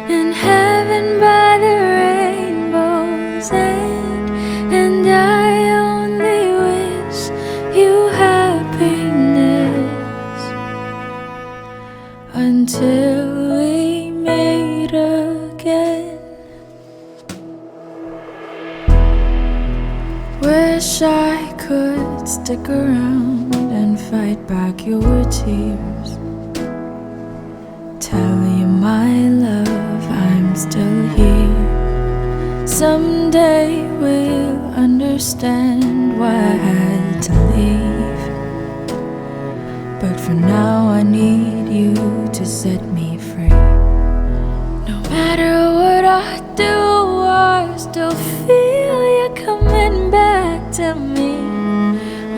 in heaven by the rainbow's end, and I only wish you happiness until we meet again. Wish I could stick around and fight back your tears. Tell you my love, I'm still here. Someday we'll understand why I had to leave. But for now I need you to set me free. No matter what I do, I still feel you coming back to me.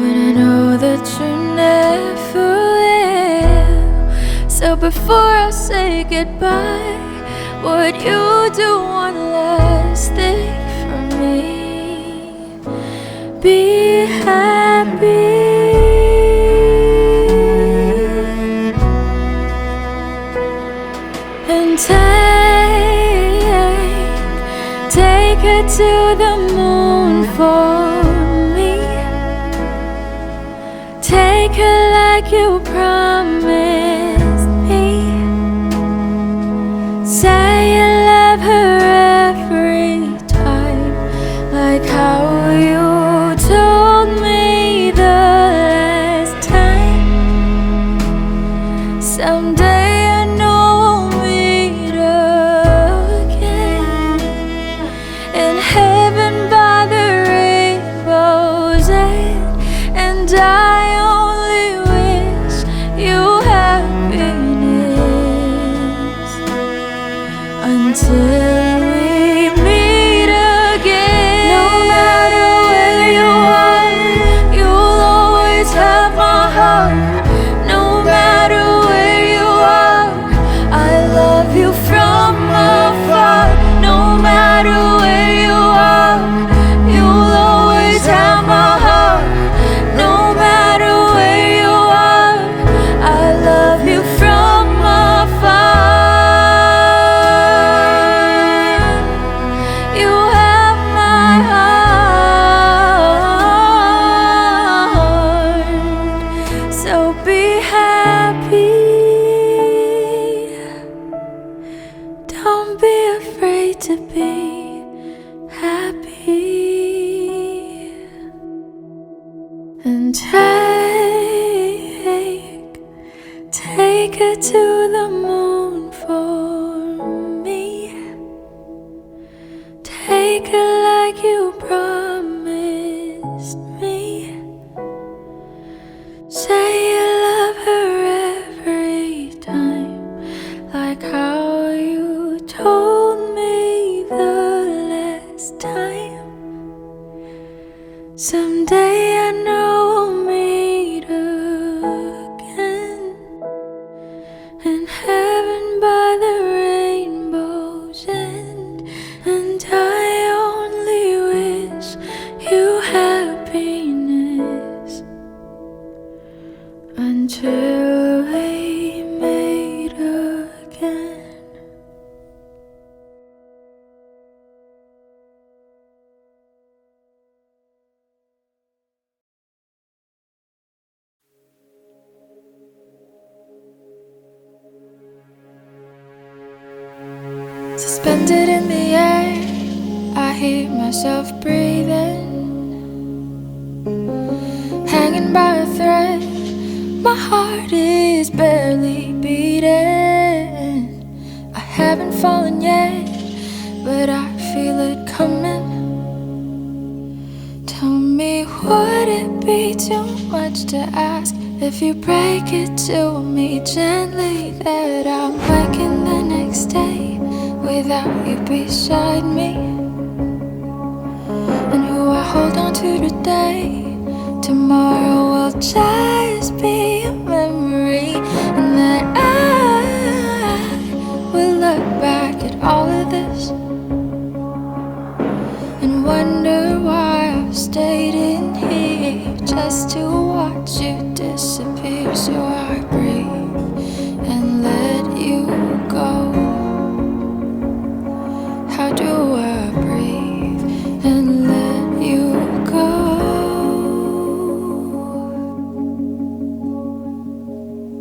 When I know that you never will. So before I say goodbye, would you do one last thing for me? Be happy and take her to the moon for me. Take her like you promised me. Say you love her every time, like how you told me the last time. Someday I know we'll meet again in heaven by the rainbow's end, and I only wish you happiness until we meet again. No matter where you are, you'll always have my heart. No matter where you are, I love you from afar. No matter where you are, you'll always have my heart. No matter where you are, I love you from afar. You have my heart. So be happy. Don't be afraid to be happy. And take her to the moon for me. Take her like you promised me. Say you love her every time, like how you told me the last time. Someday I know we'll meet again in heaven by the rainbow's end, and I only wish you happiness until we meet again. Suspended in the air, I hear myself breathing, hanging by a thread. My heart is barely beating. I haven't fallen yet, but I feel it coming. Tell me, would it be too much to ask if you break it to me gently that I'm waking the next day without you beside me? And who I hold on to today, tomorrow will just be a memory, and that I just to watch you disappear. So I breathe and let you go. How do I breathe and let you go?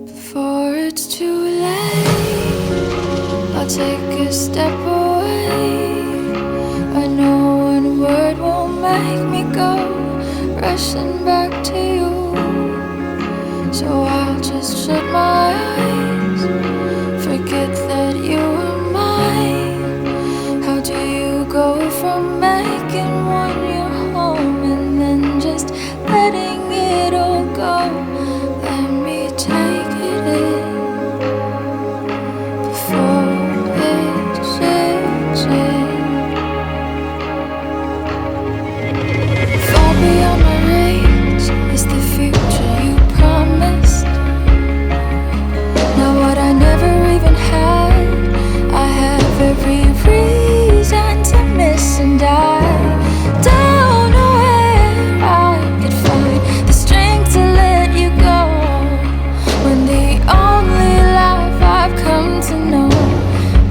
Before it's too late, I'll take a step away. I know one word won't make me go rushing back to you. So I'll just shut my eyes, forget that you were mine. How do you go from making one your home and then just letting it all go? Let me take it in before it sinks in. Far beyond my reach is the future you promised. Now what I never even had, I have every reason to miss, and I don't know where I could find the strength to let you go, when the only life I've come to know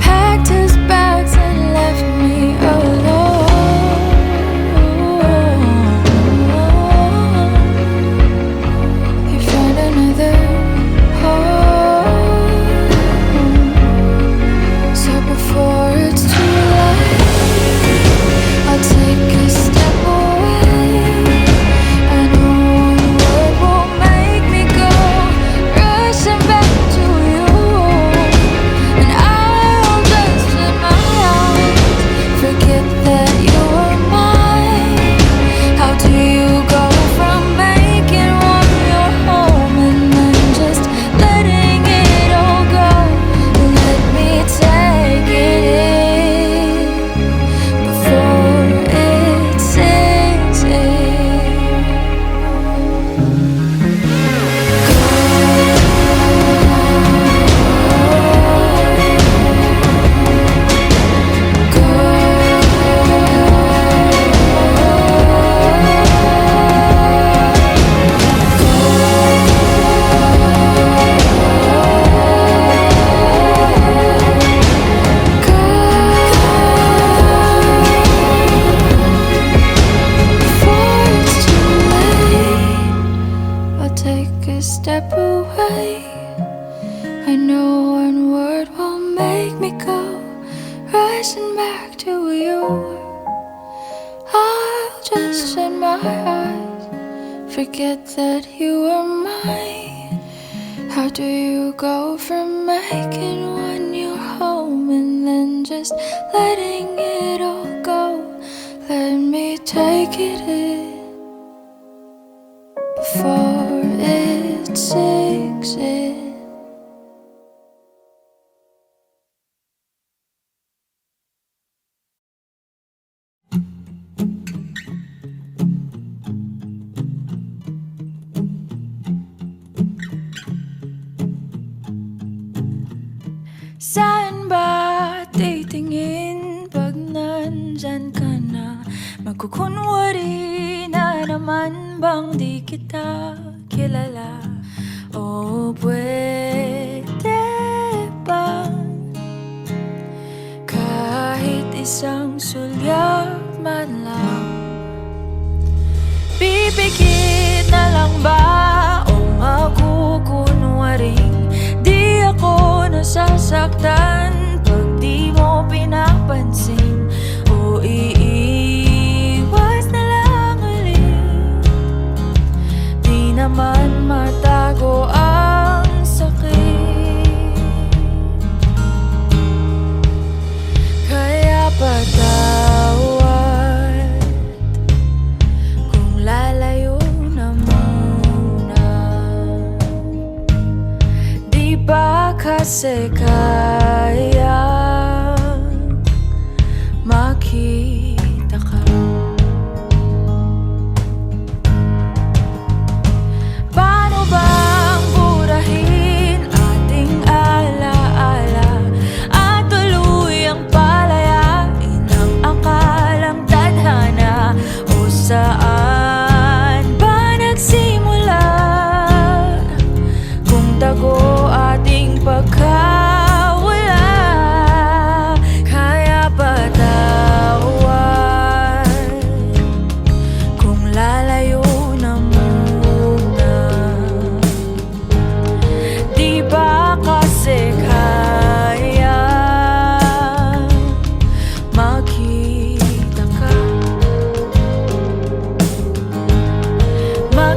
packed his bags and left me alone. You found another home. So before it's too late, I'll take a step away. I know one word won't make me go rushing back to you, and I'll just shut my eyes, forget that you were mine. How do you go from making one your home and then just letting it all go? Let me take it in before it sinks in. Before it's too late, I'll take a step away. I know one word won't make me go rushing back to you. I'll just shut my eyes, forget that you were mine. How do you go from making one your home and then just letting it all go? Let me take it in before it sinks in. Saan ba titingin pag nandyan ka na? Magkukunwari na naman bang di kita kilala? O pwede ba kahit isang sulyap man lang? Pipikit na lang ba o magkukunwaring di ako nasasaktan pag di mo pinapansin? O iiwas na lang ulit, di naman matago ang sakit. Kaya patawad kung lalayo na muna. Di ba kasi kaya makita ka? Paano bang burahin ating alaala at tuluyang palayain ang akalang tadhana? O saan ba nagsimula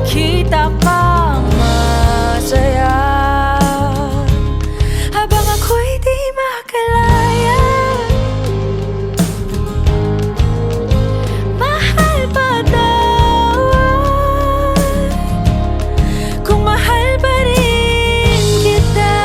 makita kang masaya habang ako'y di makalaya. Mahal pa daw, kung mahal pa rin kita.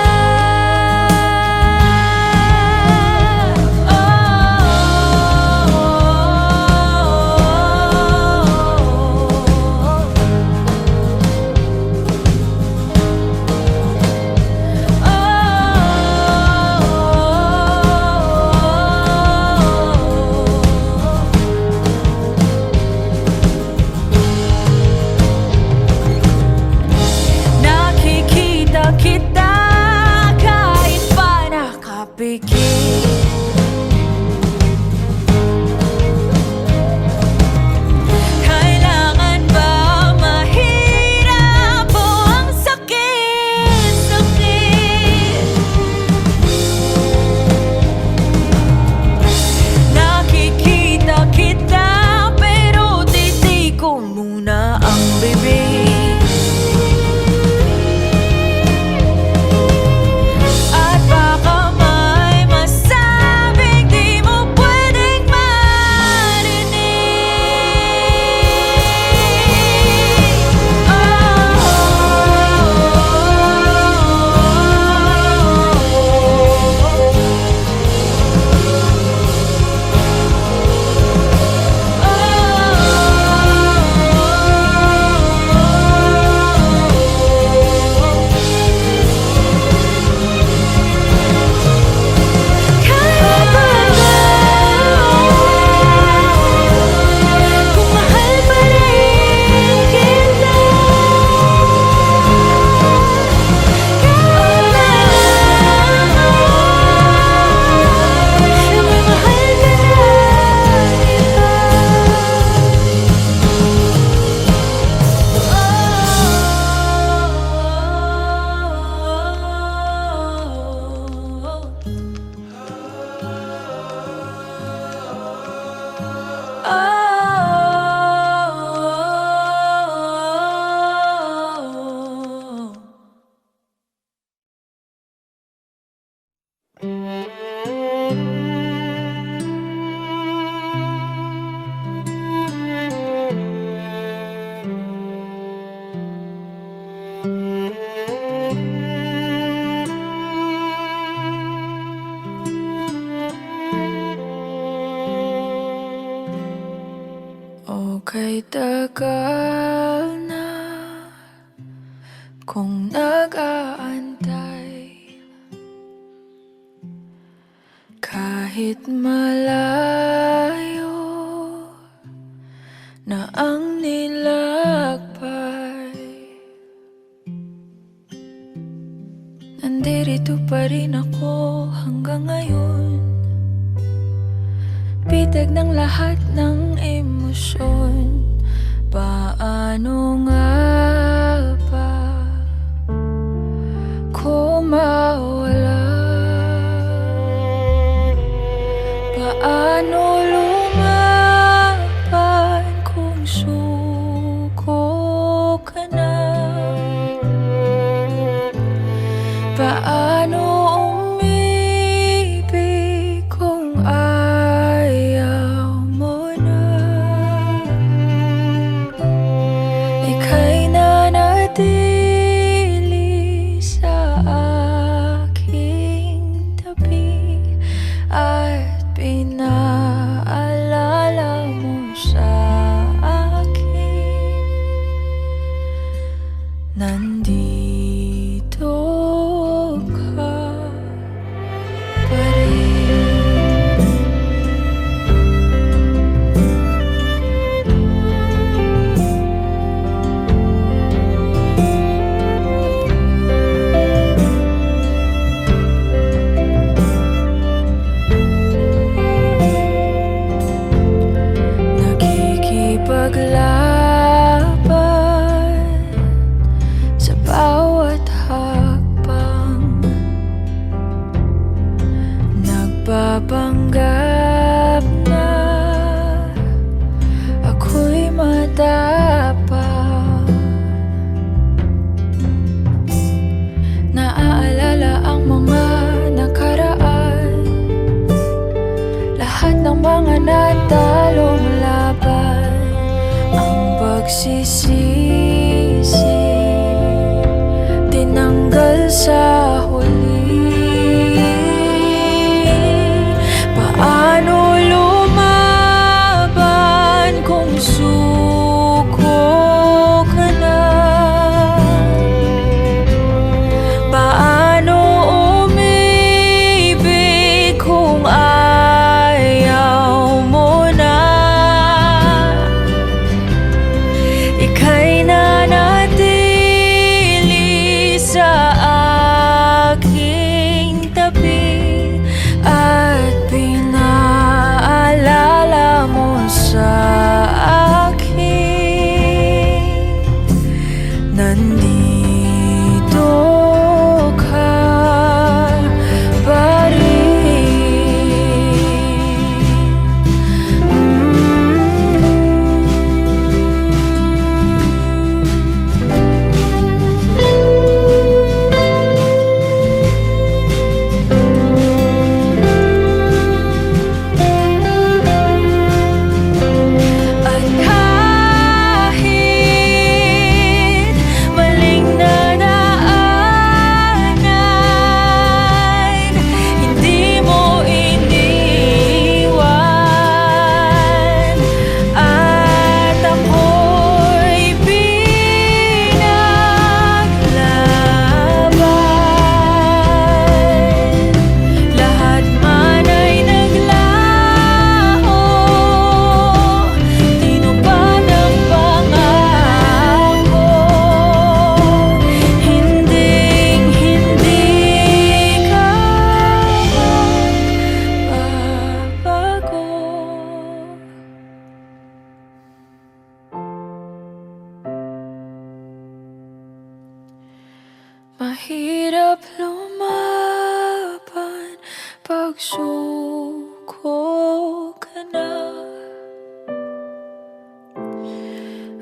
Nakikita kita kahit pa nakapikit. Kailangan ba mahirap o ang sakit-sakit? Nakikita kita pero titi ko muna ang bibig. At baka may masabing di mo pwedeng marinig. Kaya ba kung mahal pa rin kita? Kaya ba may mahal ka na Okay, tagal na kung nag-aantay, kahit malayo na ang nilakbay. Nandito pa rin ako hanggang ngayon, bitag ng lahat ng emosyon. Paano nga ba ko mawala? Paano lumaban kung suko ka na? Paano umibig kung ayaw mo na? Ika'y nanatili sa aking tabi at pinaalala mo sa akin, nandito ka pa rin. Nakikipaglaban sa bawat pagsisisi tinanggal sa huli. Paano lumaban kung suko ka na? Paano umibig kung ayaw mo na? Ika'y nanatili sa aking tabi at pinaalala mo sa akin nandito ka pa At kahit maling nadaanan, hindi mo iniwan at ako'y pinaglaban. Lahat man ay naglaho, tinupad ang pangako. Hinding-hindi ka magbabago. Mahirap lumaban pag suko ka na.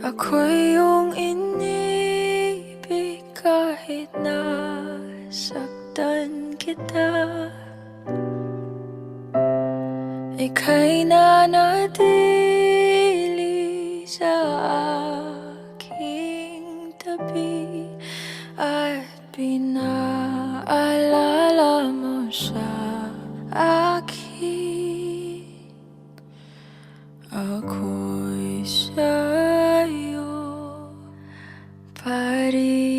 Ako'y iyong inibig kahit nasaktan kita. Ika'y nanatili sa aking tabi at pinaalala mo sa akin ako'y sa'yo pa rin.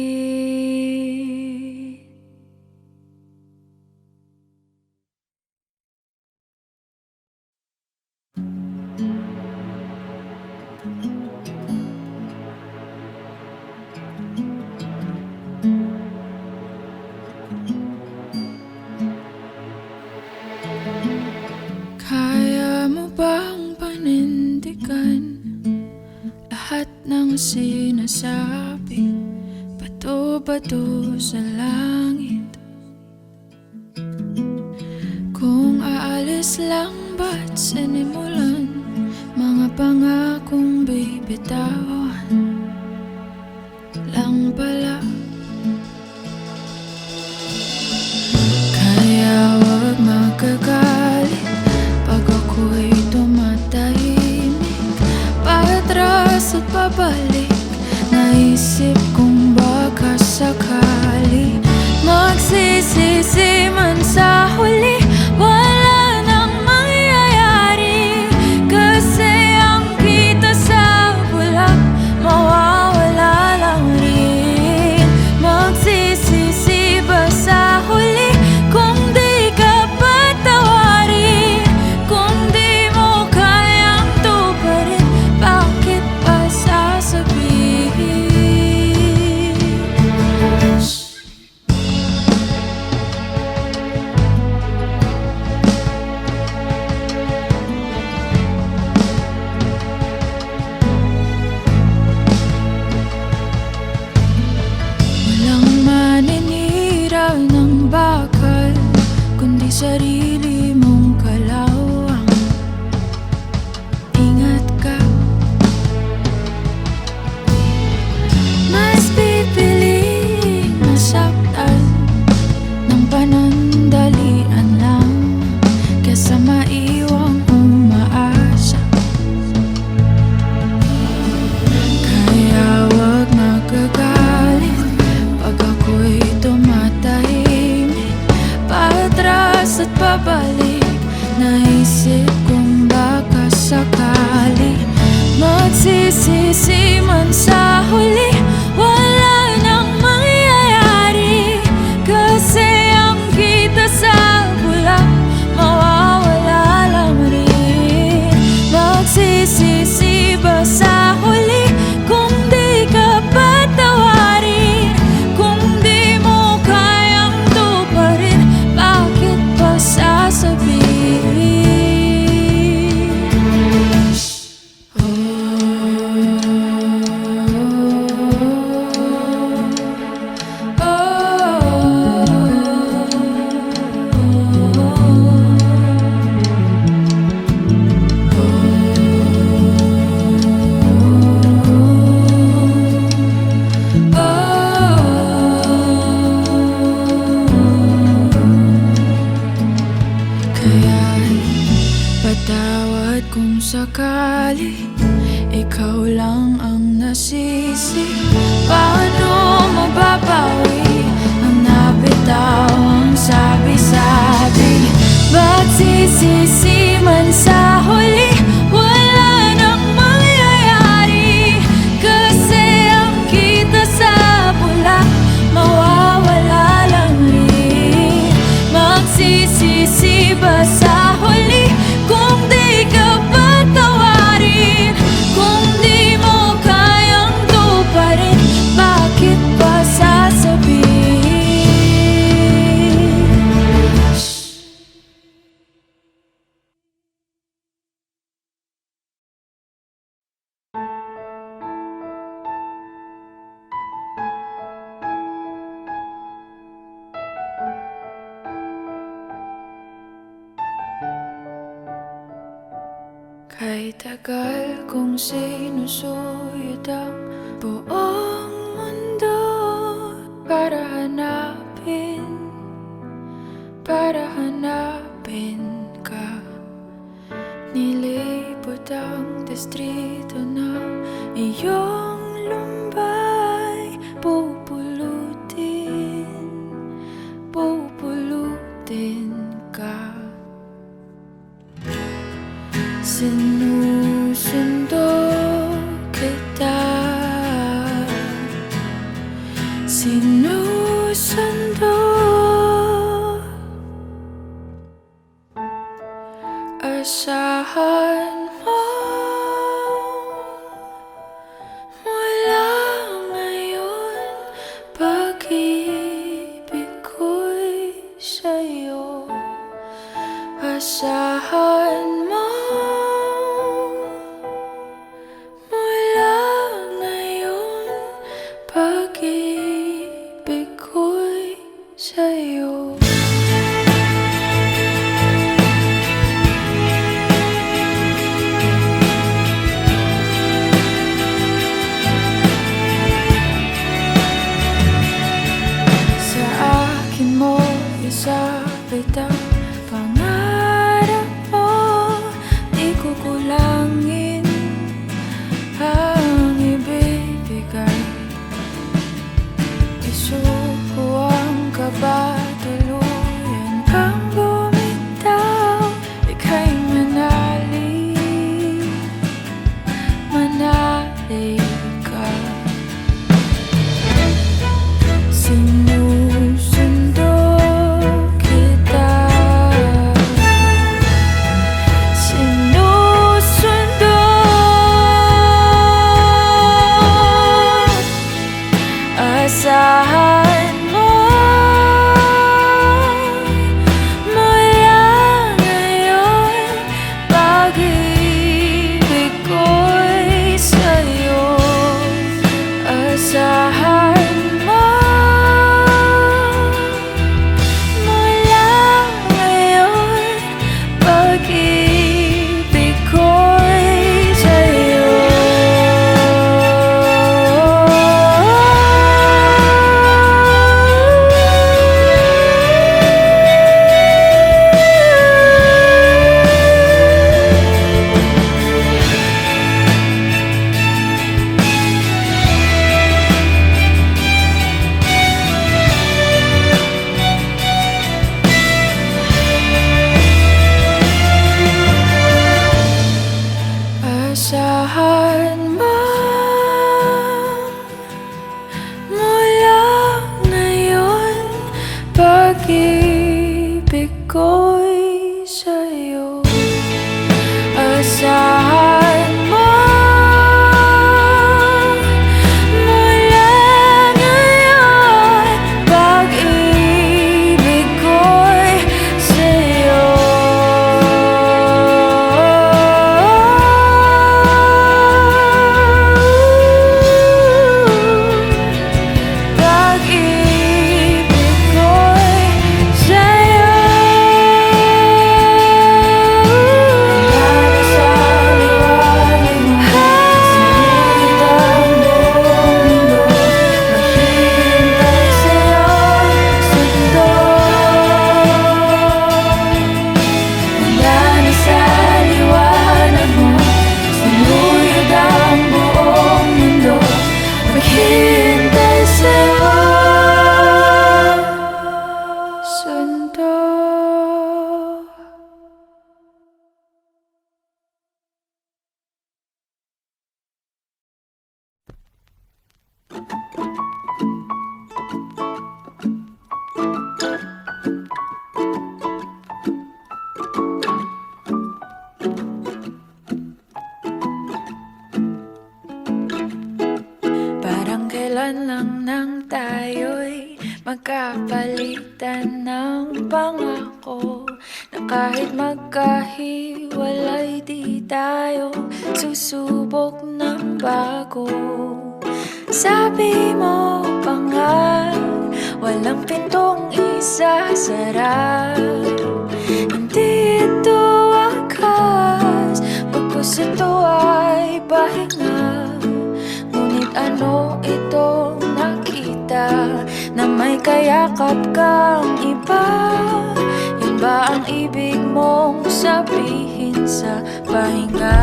Kaya mo bang panindigan lahat ng sinasabi? Bato-bato sa langit. Kung aalis lang ba't sinimulan mga pangakong bibitawan lang pala? Kaya wag magagalit pag ako'y tumatahimik, patras at pabalik. Naisip kong baka sakali magsisisi man sa huli, wala nang mangyayari. Kasi ang kita sa bulak mawawala lang rin. Magsisisi ba sa huli kung di ka patawarin? Kung di mo kayang tuparin, bakit pa sasabihin? masisi? Paano mababawi ang napitawang sabi-sabi? Ba't sisisi man sa huli? Wala nang mangyayari, kasi ang kita sa pula mawawala lang rin. Magsisisi ba sa huli kung di ka patawarin? Kung di mo kayang tuparin, bakit pa sasabihin? Kay tagal kong sinusuyod ang buong mundo para hanapin ka. Nilibot ang distrito ng iyong lumbay, pupulutin ka. Sinusundo kita, sinusundo. Asahan mo mula ngayon, pag-ibig ko'y sa'yo. Asahan mo mula ngayon, pag-ibig ko'y sa'yo. Dahilan lang nang tayo'y magkapalitan ng pangako na kahit magkahiwalay di tayo susubok ng bago. Sabi mo pa nga, walang pintong isasara. Hindi ito wakas, pagpus ito ay pahinga. Ngunit ano itong nakita na may kayakap kang iba? Yun ba ang ibig mong sabihin sa pahinga?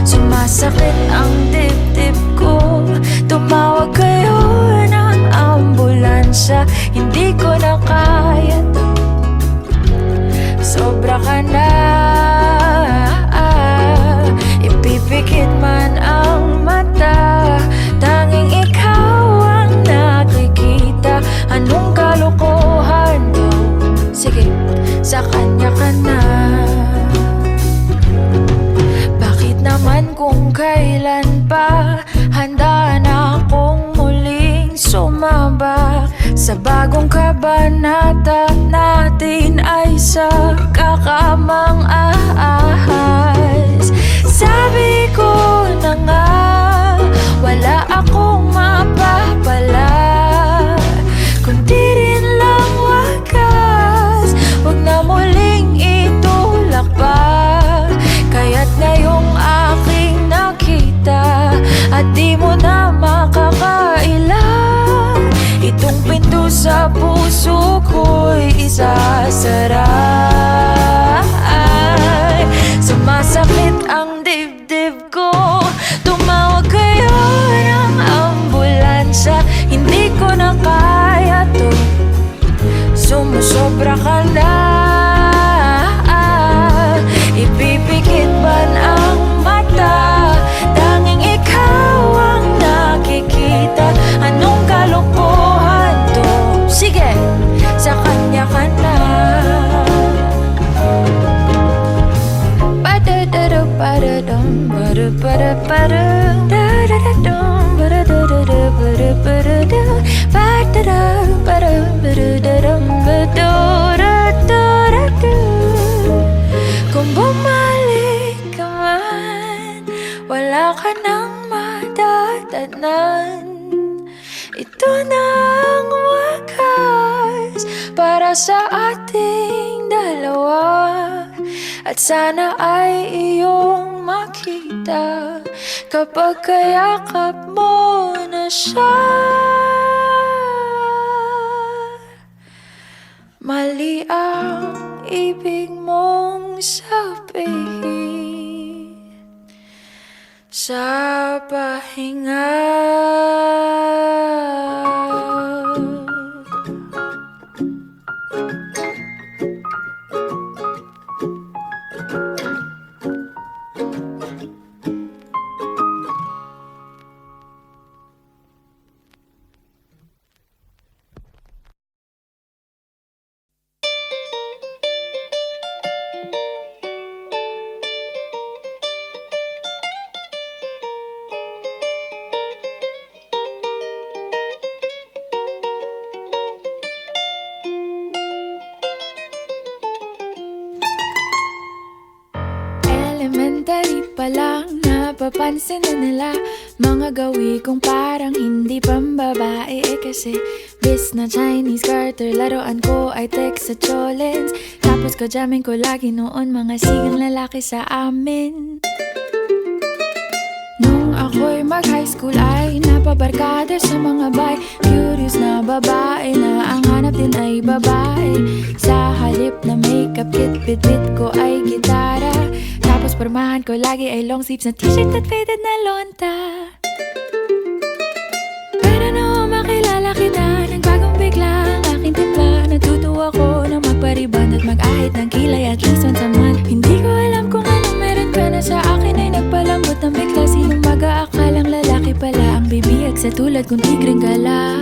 Sumasakit ang dibdib ko, tumawag kayo ng ambulansya. Hindi ko na kaya to, sobra ka na. Ipipikit man ang mata, tanging ikaw ang nakikita. Anong kalokohan to? Sige, sa kanya ka na. Bakit naman kung kailan pa handa na akong muling sumabak sa bagong kabanata natin ay sa kakamang ahas. Sabi ko na nga, wala akong mapapala, kundi rin lang wakas. Huwag na muling itulak pa, kaya't ngayong aking nakita at di mo na makakaila, itong pinto sa puso ko'y isasara. Sumasakit ang dibdib ko, tumawag kayo ng ambulansya. Hindi ko na kaya to, sumusobra ka na. Ipipikit man ang mata, tanging ikaw ang nakikita. Anong kalokohan to? Sige, sa kanya ka na. Ba-da-da-da-ba-da-dum, ba-da-ba-da-ba-dum, da-da-da-dum, ba-da-da-da-da-ba-da-ba-da-da, ba-da-da-ba-dum, ba-da-da-dum, ba-da-da-da-da-da. Kung bumalik ka man, wala ka nang madatagnan. Ito na ang wakas para sa ating dalawa. At sana ay iyong makita kapag kayakap mo na siya. Mali ang ibig mong sabihin sa pahinga. Elementary pa lang, napapansin na nila mga gawi kong parang hindi pambabae. Kasi bis na Chinese garter, laruan ko ay text sa cholens. Tapos ko jamming ko lagi noon mga sigang lalaki sa amin. Nung ako'y mag-high school ay napabarkada sa mga bay. Curious na babae na ang hanap din ay babae. Sa halip na makeup kit, bit-bit ko ay gitara. Tapos pormahan ko lagi ay long sleeves na t-shirt at faded na lonta. Pero nung makilala kita, nagbagong bigla ang aking timpla. Natutuwa ko na magpariban at mag-ahit ng kilay at least once a month. Hindi ko alam kung anong meron ka na sa akin ay nagpalambot ng bigla. Sinong mag-aakalang lalaki pala ang bibihag sa tulad kong tigreng gala.